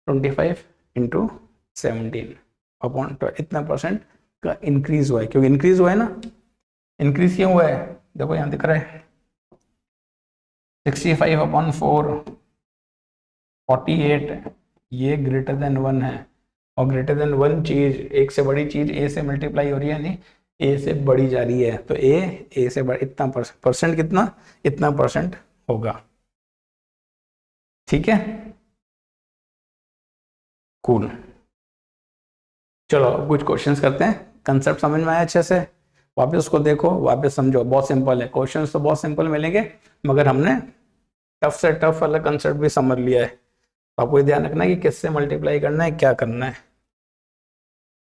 25 इंटू 17/12, इतना परसेंट का इंक्रीज हुआ है। क्योंकि इंक्रीज हुआ है ना, इंक्रीज क्यों हुआ है, देखो यहाँ दिख रहा है, 65/4, 48, ये ग्रेटर देन 1 है, और ग्रेटर देन 1 चीज, एक से बड़ी चीज ए से मल्टीप्लाई हो रही है, यानी ए से बढ़ी जा रही है, तो ए से इतना परसेंट कितना, इतना परसेंट होगा। ठीक है, कूल। चलो कुछ क्वेश्चंस करते हैं, कंसेप्ट समझ में आया अच्छे से, वापस उसको देखो, वापस समझो, बहुत सिंपल है, क्वेश्चंस तो बहुत सिंपल मिलेंगे, मगर हमने टफ से टफ वाला कंसेप्ट भी समझ लिया है। तो आपको ध्यान रखना है कि किससे मल्टीप्लाई करना है, क्या करना है।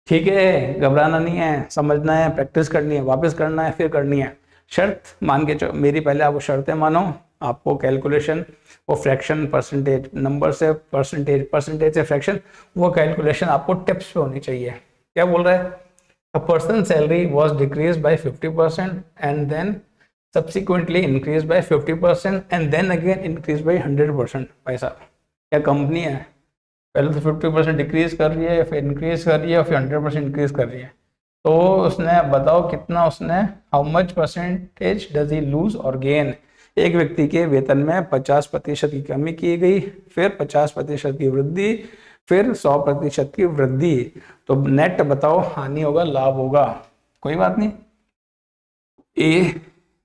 ठीक है, घबराना नहीं है, समझना है, प्रैक्टिस करनी है, वापस करना है, फिर करनी है। शर्त मान के मेरी पहले आप शर्तें मानो, आपको कैलकुलेशन, वो फ्रैक्शन, परसेंटेज, नंबर से परसेंटेज, परसेंटेज से फ्रैक्शन, वो कैलकुलेशन आपको टिप्स पे होनी चाहिए। क्या बोल रहा है, a person salary was decrease by 50% and then subsequently increase by 50% and then again increase by 100%। पैसा क्या कंपनी है, पहले तो 50% डिक्रीज कर रही है, फिर इंक्रीज कर रही है, फिर 100% इंक्रीज कर रही है। तो उसने बताओ कितना, उसने how much percentage does he lose और गेन, एक व्यक्ति के वेतन में 50% की कमी की गई, फिर 50% की वृद्धि, फिर 100% की वृद्धि, तो नेट बताओ हानि होगा लाभ होगा? कोई बात नहीं, ए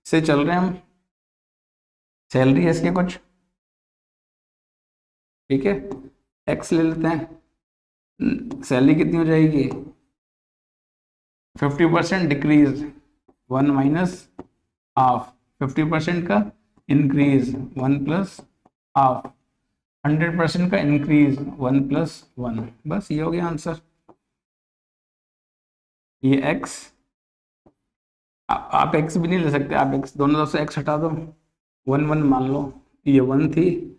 से चल रहे हैं हम, सैलरी है इसके कुछ, ठीक है, एक्स ले लेते हैं, सैलरी कितनी हो जाएगी 50% डिक्रीज 1 माइनस हाफ, 50% का इंक्रीज 1 प्लस हाफ, 100% का इंक्रीज 1 प्लस 1, बस ये हो गया आंसर। ये x, आप x भी नहीं ले सकते, आप x दोनों तरफ से x हटा दो, 1 1 मान लो, ये 1 थी,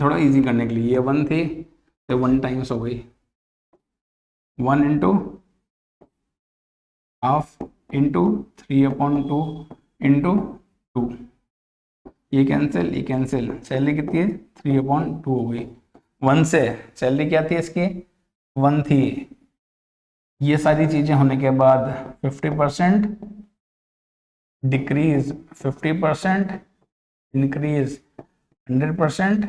थोड़ा इजी करने के लिए ये 1 थी तो 1 टाइम्स हो गई, 1 इंटू हाफ इंटू 3/2 इंटू 2, ये कैंसिल, सैलरी कितनी है 3/2 हो गई, 1 से सैलरी क्या थी इसकी 1 थी, ये सारी चीजें होने के बाद 50% डिक्रीज, 50% इंक्रीज, 100%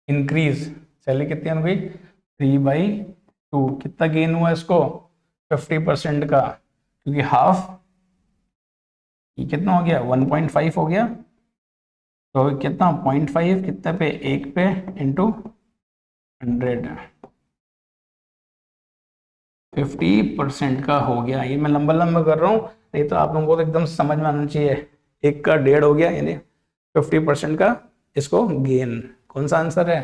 इंक्रीज, सैलरी कितनी हो गई 3/2, कितना गेन हुआ इसको 50% का, क्योंकि हाफ ये कितना हो गया 1.5 हो गया, तो कितना 0.5 कितने पे 1 पे इंटू 100, 50% का हो गया। ये मैं लंबा लंबा कर रहा हूँ, नहीं तो आप लोगों को तो एकदम समझ में आना चाहिए, 1 का 1.5 हो गया, यानी 50% का इसको गेन, कौन सा आंसर है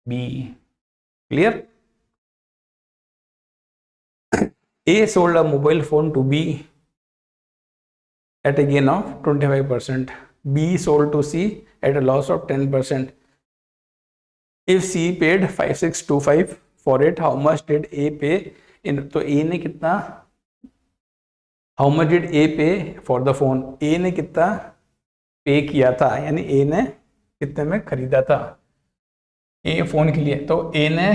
B, clear. A sold a mobile phone to B at a gain of 25%. B sold to C at a loss of 10%. If C paid 5625 for it, how much did A pay in? तो A ने कितना, how much did A pay for the phone? A ने कितना पे किया था, यानी A ने कितने में खरीदा था A फोन के लिए, तो A ने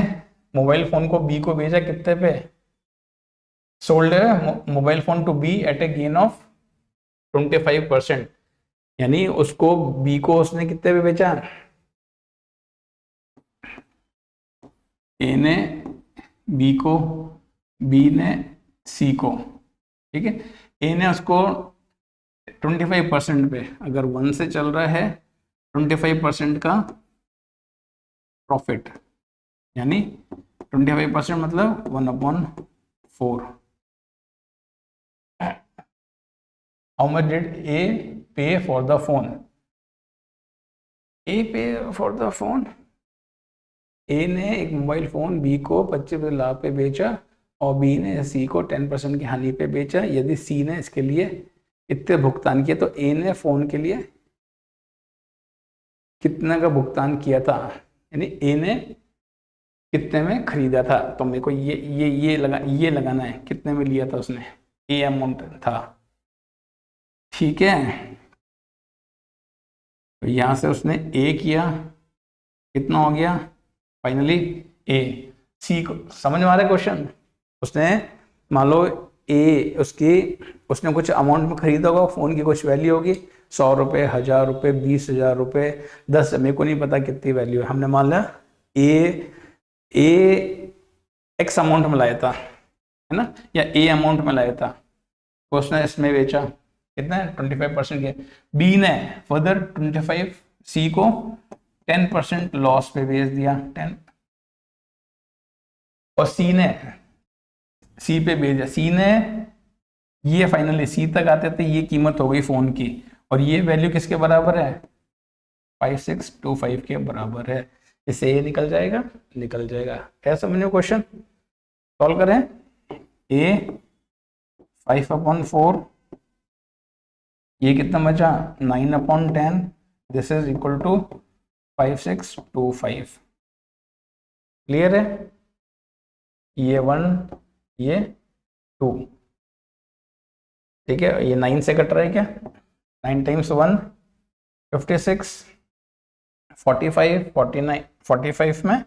मोबाइल फोन को B को भेजा कितने पे, sold mobile phone to B at a gain of 25%, यानी उसको बी को उसने कितने पे बेचा, ए ने बी को, बी ने सी को, ठीक है, ए ने उसको 25% पे, अगर 1 से चल रहा है 25% का प्रॉफिट, यानी 25% मतलब 1/4, how much did A pay for the phone? A pay for the phone, A ने एक मोबाइल फोन B को 25 लाख पे बेचा और B ने C को 10% की हानि पे बेचा। यदि C ने इसके लिए इतने भुगतान किया तो A ने फोन के लिए कितना का भुगतान किया था, यानी A ने कितने में खरीदा था, तो मेरे को ये लगाना है कितने में लिया था उसने, A अमाउंट था, ठीक है। तो यहां से उसने A किया, कितना हो गया फाइनली A, C को समझ में आ रहा है क्वेश्चन, उसने मान लो A उसने कुछ अमाउंट में खरीदा होगा, फोन की कुछ वैल्यू होगी 100 रुपये, 1000 रुपये, 20,000 रुपये, 10, मेरे को नहीं पता कितनी वैल्यू है, हमने मान लिया A एक्स अमाउंट में लाया था, है ना, या A अमाउंट में लाया था, तो उसने इसमें बेचा कितना है 25% के, B ने फर्दर 25 C को 10% लॉस पे बेच दिया 10, और C पे भेजा, C ने ये फाइनली C तक आते थे, ये कीमत हो गई फोन की, और ये वैल्यू किसके बराबर है 5625 के बराबर है, इससे ये निकल जाएगा, क्या समझो क्वेश्चन, सॉल्व करें, A 5/4, ये कितना बचा 9/10, this is equal to 5625, clear है, ये 1 ये 2, ठीक है, ये 9 से कट रहा है क्या, 9 टाइम्स 1 56, 45, 49, 45 में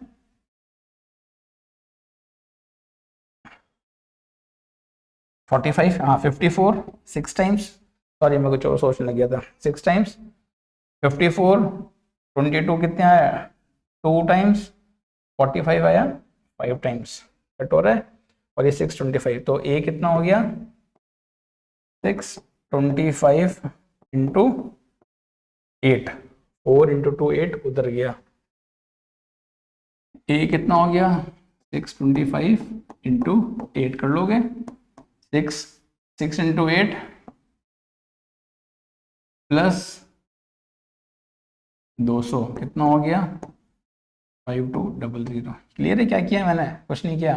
45, हाँ 54 6 टाइम्स, सॉरी मैं कुछ और सोचने लग गया था, 6 टाइम्स 54, 22 कितने आया 2 टाइम्स, 45 आया 5 टाइम्स, कट हो रहा है, और ये 625, तो ए कितना हो गया 625 इंटू 8, 4 इंटू 2 8 उधर गया, ए कितना हो गया 625 इंटू 8 कर लोगे, 6 इंटू 8 प्लस 200 कितना हो गया 5200। क्लियर है क्या किया मैंने, कुछ नहीं किया,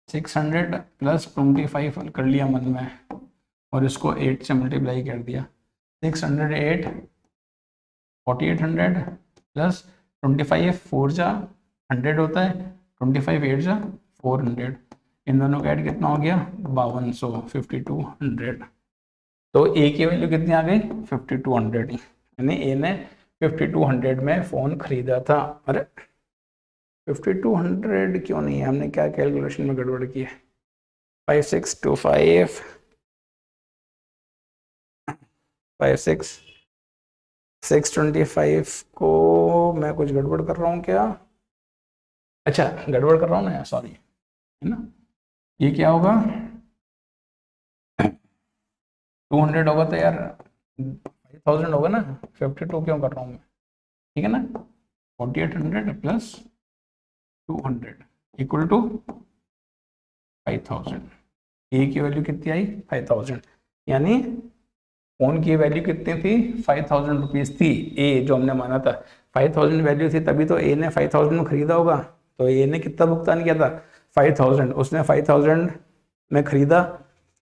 600 प्लस 25 कर लिया मन में और इसको 8 से मल्टीप्लाई कर दिया, 608 4800 प्लस 25 4 जा 100 होता है, 25 8 जा 400, इन दोनों का ऐड कितना हो गया 5200 5200। तो ए की वैल्यू कितनी आ गई 5200, यानी ए ने 5200 में फ़ोन खरीदा था। अरे 5200 क्यों नहीं है, हमने क्या कैलकुलेशन में गड़बड़ की है, 5625 56 625 को मैं कुछ गड़बड़ कर रहा हूँ क्या, अच्छा गड़बड़ कर रहा हूँ ना, सॉरी, है ना, ये क्या होगा 200 होगा तो यार 5000 होगा ना, 52 क्यों कर रहा हूँ मैं, ठीक है ना, 4800 प्लस 200 इक्वल टू 5000, ए की वैल्यू कितनी आई 5000, यानी फोन की वैल्यू कितनी थी 5000 रुपीज़ थी, ए जो हमने माना था 5000 वैल्यू थी, तभी तो ए ने 5000 में खरीदा होगा, तो ए ने कितना भुगतान किया था 5000, उसने 5000 में खरीदा,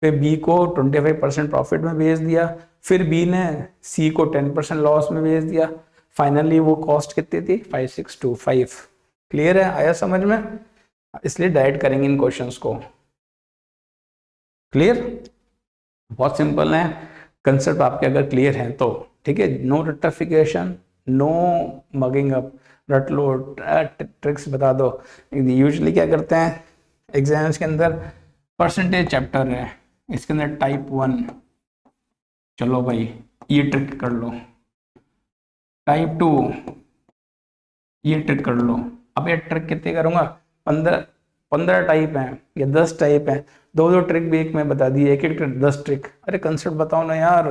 फिर बी को 25% प्रॉफिट में बेच दिया, फिर बी ने सी को 10% लॉस में बेच दिया, फाइनली वो कॉस्ट कितनी थी 5625। क्लियर है, आया समझ में, इसलिए डायरेक्ट करेंगे इन क्वेश्चंस को। क्लियर, बहुत सिंपल है कंसेप्ट, आपके अगर क्लियर है तो ठीक है, नो रट्टाफिकेशन, नो मगिंग अप, रट लो ट्रिक्स बता दो। यूजुअली क्या करते हैं एग्जाम्स के अंदर, परसेंटेज चैप्टर है इसके अंदर टाइप 1, चलो भाई ये ट्रिक कर लो, टाइप 2 ये ट्रिक कर लो, अब ये ट्रिक कितने करूंगा 15 टाइप हैं या 10 टाइप हैं, दो दो ट्रिक भी एक में बता दी, एक एक ट्रिक 10 ट्रिक, अरे कंसेप्ट बताओ ना यार,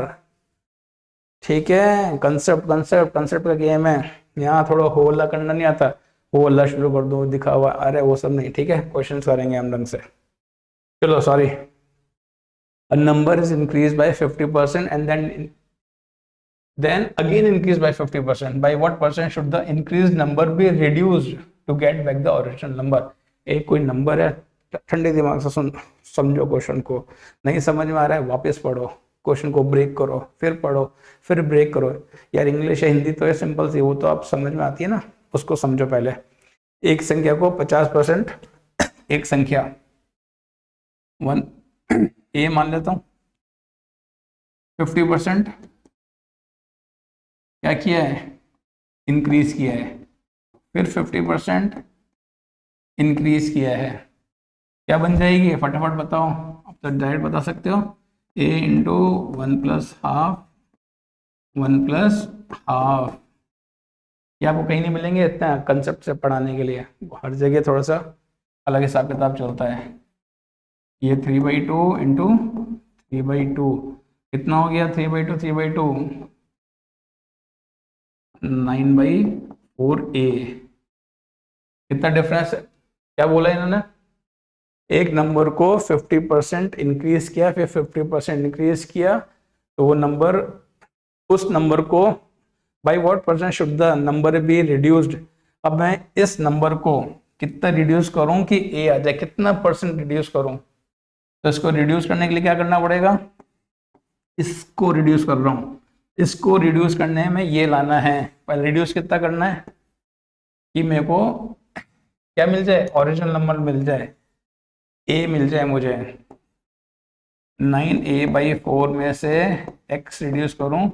ठीक है कंसेप्ट कंसेप्ट कंसेप्ट का गेम है, यहाँ थोड़ा हो हल्ला करना नहीं आता, हो हल्ला शुरू कर दो दिखा हुआ, अरे वो सब नहीं, ठीक है क्वेश्चन करेंगे हम ढंग से। चलो sorry, a number is increased by 50% and then again increased by 50%, by what percent should the increased number be reduced to get back the original number। एक कोई नंबर है, ठंडे दिमाग से सुन समझो क्वेश्चन को, नहीं समझ में आ रहा है वापस पढ़ो, क्वेश्चन को ब्रेक करो, फिर पढ़ो, फिर ब्रेक करो, यार इंग्लिश है हिंदी तो है सिंपल सी, वो तो आप समझ में आती है ना, उसको समझो पहले। एक संख्या को 50%, एक संख्या 1 ए मान लेता हूँ, 50% क्या किया है इंक्रीज किया है, फिर 50% इंक्रीज किया है, क्या बन जाएगी फटाफट बताओ, अब तो डायरेक्ट बता सकते हो, a into 1 plus half 1 plus half, ये आपको कहीं नहीं मिलेंगे इतना कंसेप्ट से पढ़ाने के लिए, हर जगह थोड़ा सा अलग हिसाब किताब चलता है। ये 3/2 इंटू 3/2 कितना हो गया, 3/2 3/2 9/4a, कितना डिफरेंस है, क्या बोला इन्होंने, एक नंबर को 50% इंक्रीज किया, फिर 50% इंक्रीज किया, तो वो नंबर, उस नंबर को by what percent should the number be reduced, अब मैं इस नंबर को कितना रिड्यूस करूं कि ए आ जाए, कितना परसेंट रिड्यूस करूं, तो इसको रिड्यूस करने के लिए क्या करना पड़ेगा, इसको रिड्यूस कर रहा हूं, इसको रिड्यूस करने में ये लाना है, पहले रिड्यूस कितना करना है कि मेरे को क्या मिल जाए, ओरिजिनल नंबर मिल जाए, ए मिल जाए मुझे, 9a/4 में से x रिड्यूस करूं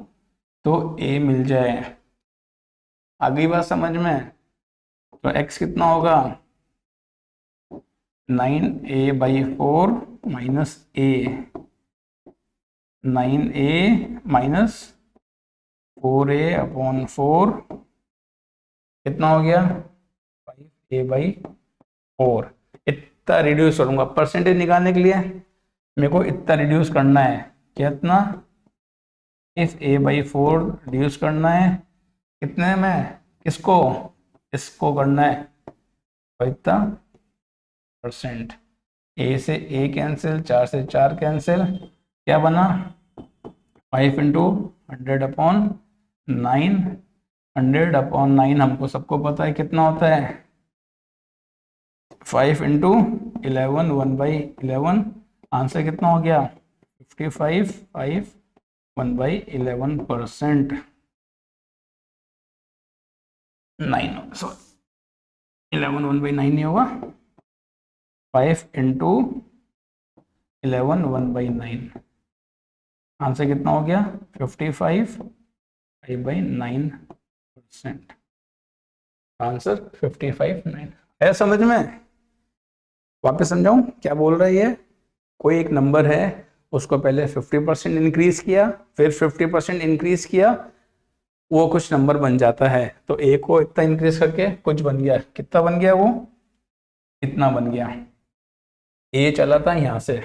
तो a मिल जाए, आ गई बात समझ में, तो x कितना होगा 9a/4 माइनस ए, 9a माइनस 4a/4 कितना हो गया 5a/4। इतना रिड्यूस करूंगा परसेंटेज निकालने के लिए, मेरे को इतना रिड्यूस करना है, कितना, इस a/4 रिड्यूस करना है कितने में, किसको, इसको करना है, तो इतना परसेंट, ए से ए कैंसिल, 4 से 4 कैंसिल, क्या बना 5 इंटू 100/9, 100/9 हमको सबको पता है कितना होता है 5 इंटू 11, 1/11, आंसर कितना हो गया 55, 5 1/11%, 9 सॉरी 11 1/9 नहीं होगा, 5 इंटू 11 1/9, आंसर कितना हो गया 55, 5/9%, आंसर 55, 9 है। समझ में, वापस समझाऊं क्या बोल रहा है ये, कोई एक नंबर है उसको पहले 50% इंक्रीज किया, फिर 50% इंक्रीज किया, वो कुछ नंबर बन जाता है, तो ए को इतना इंक्रीज करके कुछ बन गया, कितना बन गया वो, इतना बन गया, ए चला था यहां से,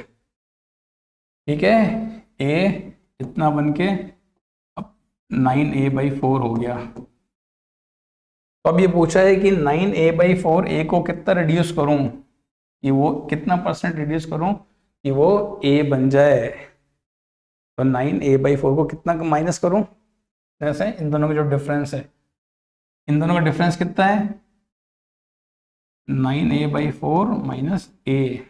ठीक है, ए इतना बन के अब 9a/4 हो गया। तो अब ये पूछा है कि 9a/4 ए को कितना रिड्यूस करूं, कि वो कितना परसेंट रिड्यूस करूं कि वो ए बन जाए, तो 9a/4 को कितना माइनस करूं, जैसे इन दोनों का जो डिफरेंस है, इन दोनों का डिफरेंस कितना है 9a/4 माइनस ए,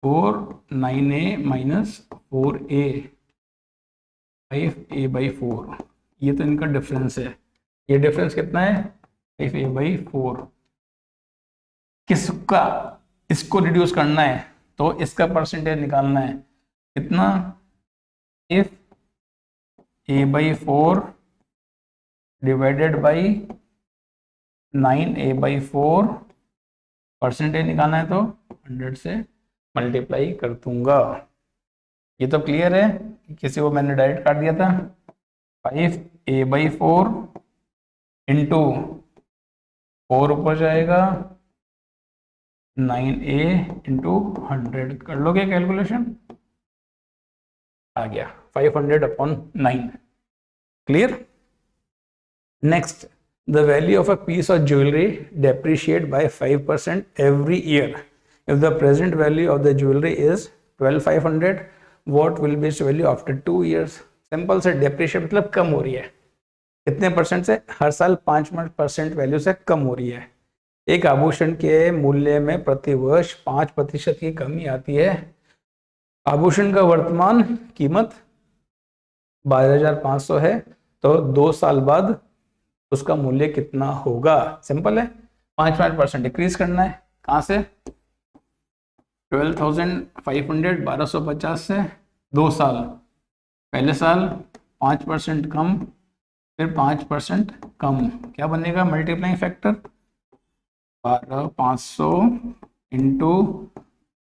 9a माइनस 4a, 5a/4, ये तो इनका डिफरेंस है, ये डिफरेंस कितना है 5a/4, किसका, इसको रिड्यूस करना है तो इसका परसेंटेज निकालना है कितना, if a/4 divided by 9a/4, percentage निकालना है तो 100 से मल्टीप्लाई कर दूंगा। ये तो क्लियर है, किसी को मैंने डायरेक्ट काट दिया था, 5a/4 इंटू 4 ऊपर जाएगा, 9a इंटू 100 कर लोगे कैलकुलेशन, आ गया 500/9, clear. Next, the value of a piece of jewelry depreciate by 5% every year. If the present value of the jewelry is 12,500, what will be its value after 2 years? Simple से depreciate मतलब कम हो रही है, कितने percent से, हर साल 5% value से कम हो रही है। एक आभूषण के मूल्य में प्रतिवर्ष 5% की कमी आती है। आभूषण का वर्तमान कीमत 12,500 है, तो 2 साल बाद उसका मूल्य कितना होगा, सिंपल है, 5% डिक्रीज करना है, कहां से 12,500, 1250 से 2 साल, पहले साल 5% कम, फिर 5% कम, क्या बनेगा मल्टीप्लाइंग फैक्टर 12,500 इंटू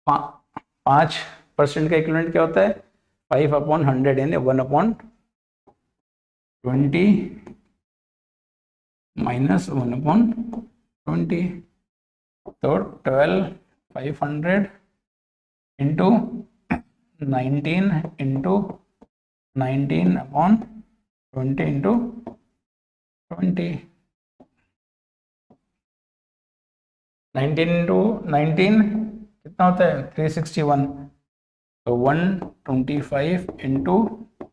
5% का इक्विवेलेंट क्या होता है 5/100 यानी 1/20 माइनस 1/20, तो 12,500 इंटू 19 इंटू 19/20 इंटू 20, 19 इंटू 19 कितना होता है 361, तो 125 इंटू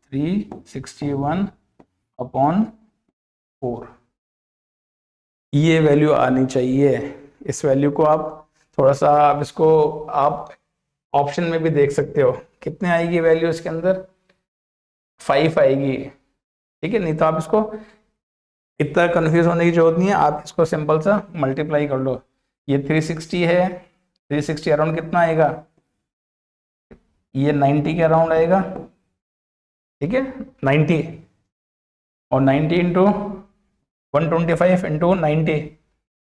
361/4, ये वैल्यू आनी चाहिए। इस वैल्यू को आप थोड़ा सा, आप इसको आप ऑप्शन में भी देख सकते हो, कितने आएगी वैल्यू इसके अंदर 5 आएगी, ठीक है, नहीं तो आप इसको इतना कंफ्यूज होने की जरूरत नहीं है, आप इसको सिंपल सा मल्टीप्लाई कर लो, ये 360 है, 360 अराउंड कितना आएगा, ये 90 के अराउंड आएगा, ठीक है 90, और 90 इंटू 125 इंटू 90,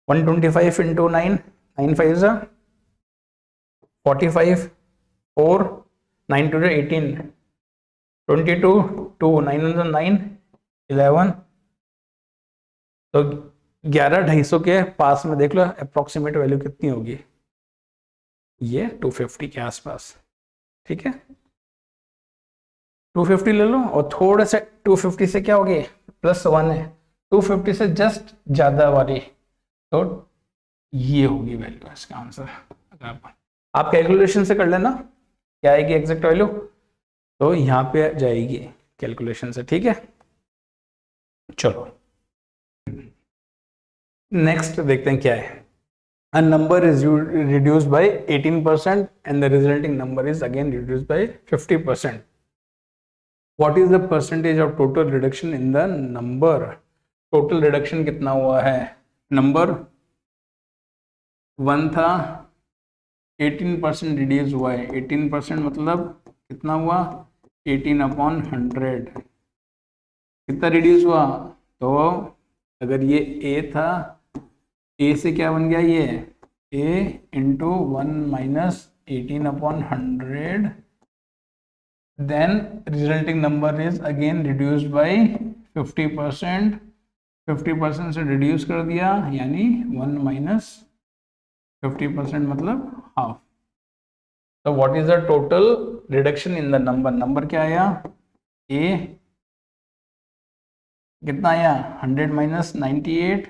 125 इंटू 9, 9 5 ज़ा 45 4 9 टू 18 22 2 9 9 11 तो 11,250 के पास में देख लो अप्रोक्सीमेट वैल्यू कितनी होगी, ये 250 के आसपास। ठीक है 250 ले लो और थोड़े से 250 से क्या होगी +1 है, 250 से जस्ट ज्यादा वाली तो ये होगी वैल्यू इसका आंसर। अगर आप कैलकुलेशन से कर लेना क्या आएगी एग्जैक्ट वैल्यू, तो यहाँ पे जाएगी कैलकुलेशन से। ठीक है चलो नेक्स्ट देखते हैं क्या है। A number is reduced by 18% and the resulting number is again reduced by 50%. What is the percentage of total reduction in the number? Total reduction कितना हुआ है, नंबर 1 था 18% रिड्यूस हुआ है, 18% मतलब कितना हुआ 18/100 कितना रिड्यूस हुआ, तो अगर ये a था a से क्या बन गया ये a into 1 minus 18/100 then resulting number is again reduced by 50%। 50% से रिड्यूस कर दिया यानी 1 माइनस 50% मतलब हाफ। तो what is the total reduction in the number, number क्या आया a कितना आया 100 माइनस 98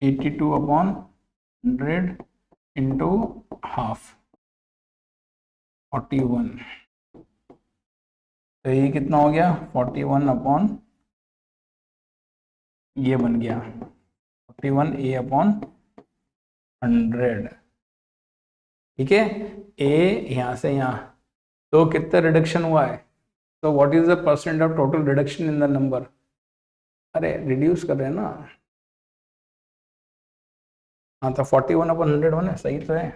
82/100 इंटू हाफ 41। तो ये कितना हो गया 41 अपॉन ये बन गया 41a/100। ठीक है a यहाँ से यहाँ तो कितना रिडक्शन हुआ है, तो what is the percent of total reduction in the number, अरे रिड्यूस कर रहे हैं ना, हाँ तो 41/100 होना सही तो है।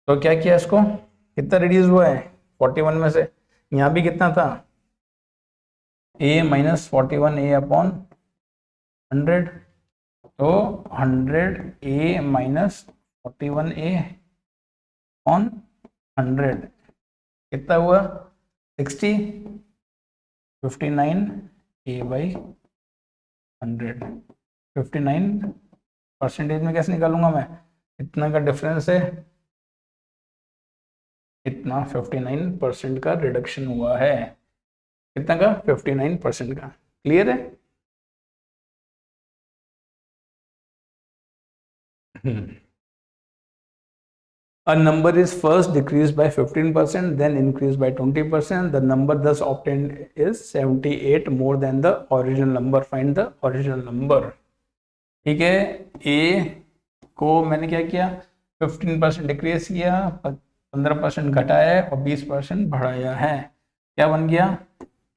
तो क्या किया इसको कितना रिड्यूस हुआ है 41 में से, यहाँ भी कितना था a माइनस 41a/100 तो 100a माइनस 41a/100 कितना हुआ 60 59a/100 59 परसेंटेज में कैसे निकालूंगा मैं, इतना का डिफरेंस है इतना 59% का रिडक्शन हुआ है, कितना का 59% का। क्लियर है A number is first decreased by 15% then increased by 20%. The number thus obtained is 78 more than the original number. Find the original number. ठीक है a को मैंने क्या किया 15% डिक्रीज किया 15% घटाया है और 20% बढ़ाया है, क्या बन गया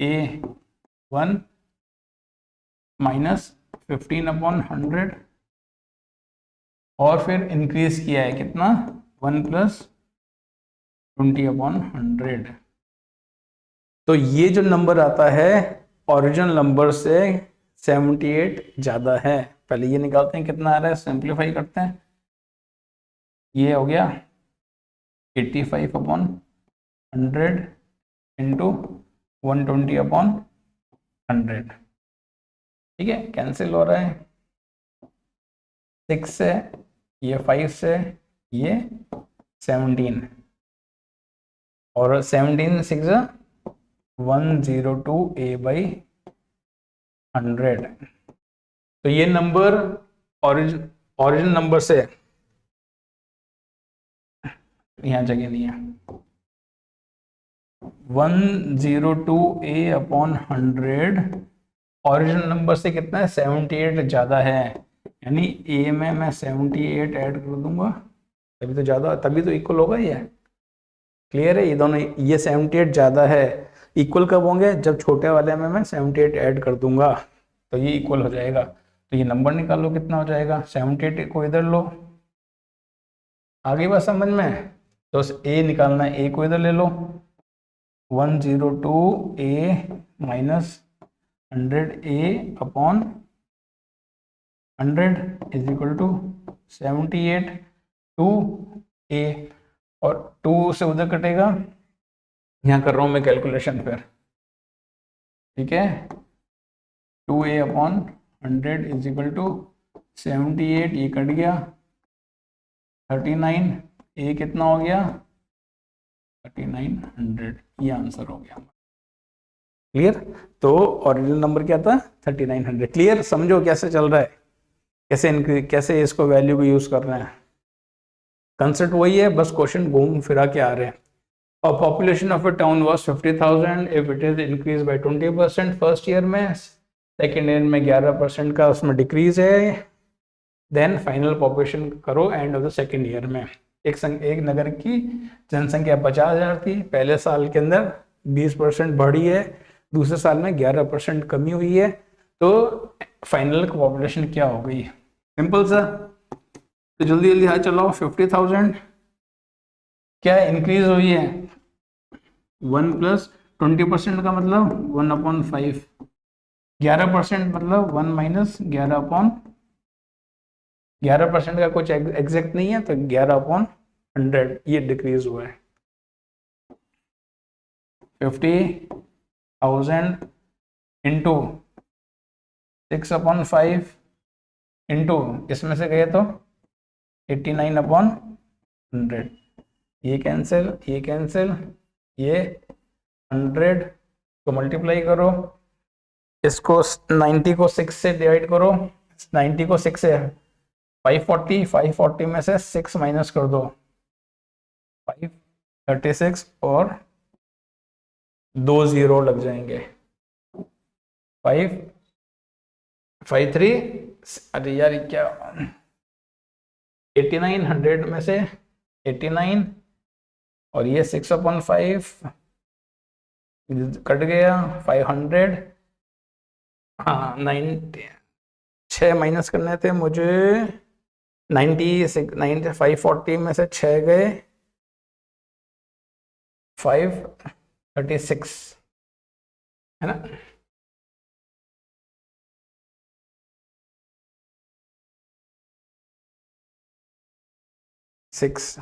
a1 माइनस 15/100 और फिर इंक्रीज किया है कितना 1 प्लस 20/100। तो ये जो नंबर आता है ओरिजिनल नंबर से 78 ज़्यादा है। पहले ये निकालते हैं कितना आ रहा है, सिंप्लीफाई करते हैं, ये हो गया 85/100 इंटू 120/100। ठीक है कैंसिल हो रहा है 6 से ये 5 से ये 17 और 17 6 102a/100। तो ये नंबर ओरिजिन नंबर से यहाँ जगह नहीं है 102a/100 ओरिजिनल नंबर से कितना है 78 ज़्यादा है, यानी a में मैं 78 ऐड कर दूंगा तभी तो ज़्यादा तभी तो इक्वल होगा ये। क्लियर है ये दोनों, ये 78 ज़्यादा है, इक्वल कब होंगे जब छोटे वाले में मैं 78 ऐड कर दूंगा तो ये इक्वल हो जाएगा। तो ये नंबर निकालो कितना हो जाएगा 78 को इधर लो, आगे बात समझ में, तो a निकालना है a को इधर ले लो 102a minus 100a/100 is equal to 78 to a और 2 से उधर कटेगा, यहाँ कर रहा हूँ मैं कैलकुलेशन फिर, ठीक है। 2a/100 इज इक्वल टू 78, ये कट गया, 39, ए कितना हो गया 3900, ये आंसर हो गया। क्लियर? तो ओरिजिनल नंबर क्या था 3900। क्लियर? समझो कैसे चल रहा है, कैसे इसको वैल्यू को यूज कर रहे हैं। कंसेप्ट वही है, बस क्वेश्चन घूम फिरा के आ रहे हैं। A population of a town was 50,000 if it is increased by 20% first year में, सेकेंड ईयर में 11% का उसमें डिक्रीज है, देन फाइनल पॉपुलेशन करो end of the second year में। एक नगर की जनसंख्या 50,000 थी, पहले साल के अंदर 20% बढ़ी है, दूसरे साल में 11% कमी हुई है, तो फाइनल पॉपुलेशन क्या हो गई। सिंपल सा, तो जल्दी जल्दी हाथ चलाओ। 50,000 क्या इंक्रीज हुई है 1 + 20% का मतलब 1/5, 11% मतलब 1 - 11% का कुछ एग्जैक्ट नहीं है, तो 11/100 ये डिक्रीज हुआ है। 50,000 इंटू 6/5 इंटू इसमें से गए तो 89/100, ये कैंसिल, ये कैंसिल, ये 100 को मल्टीप्लाई करो, इसको 90 को 6 से डिवाइड करो, 90 को 6 से 540, 540 में से 6 माइनस कर दो 536 और 2 0 लग जाएंगे 553, अरे यार क्या 8900 में से 89 और ये 6/5 कट गया 500, हाँ 90, 6 माइनस करने थे मुझे, 540 में से 6 गए 536, है ना। सिक्स,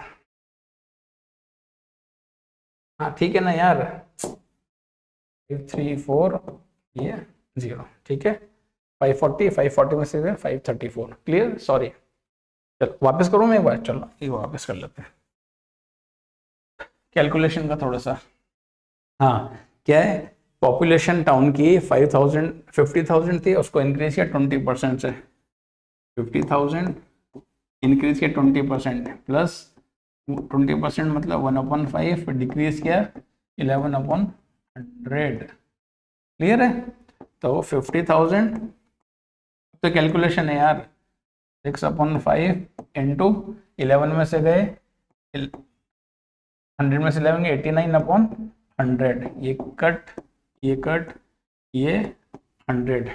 हाँ ठीक है ना यार, 534 ये 0, ठीक है। 540 में से 534, क्लियर? सॉरी, चलो वापस करूँ मैं एक बार, चलो ये वापस कर लेते हैं कैलकुलेशन का थोड़ा सा। हाँ क्या है, पॉपुलेशन टाउन की 50,000 थी, उसको इंक्रीज किया 20% से, 50,000 इंक्रीज किया 20% प्लस 20% मतलब 1/5, डिक्रीज किया 11/100, क्लियर है। तो 50,000, तो कैलकुलेशन है यार 6/5 इंटू 11 में से गए 100 में से 11 गए 89/100, ये कट, ये कट, ये 100,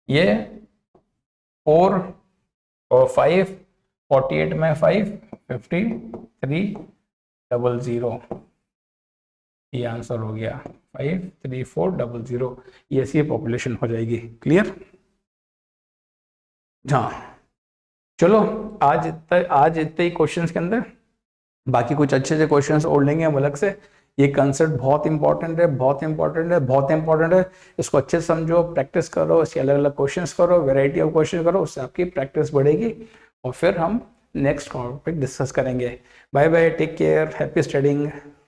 ये 4 और 5, 48 में 5, 5300, ये आंसर हो गया 53400, ये ऐसी पॉपुलेशन हो जाएगी। क्लियर? हाँ चलो, आज इतने ही क्वेश्चंस के अंदर, बाकी कुछ अच्छे से क्वेश्चंस और लेंगे हम अलग से। ये कंसेप्ट बहुत इंपॉर्टेंट है, बहुत इंपॉर्टेंट है, बहुत इंपॉर्टेंट है, इसको अच्छे से समझो, प्रैक्टिस करो, इसके अलग अलग क्वेश्चंस करो, वैरायटी ऑफ क्वेश्चन करो, उससे आपकी प्रैक्टिस बढ़ेगी और फिर हम नेक्स्ट टॉपिक डिस्कस करेंगे। Bye bye, take care, happy studying.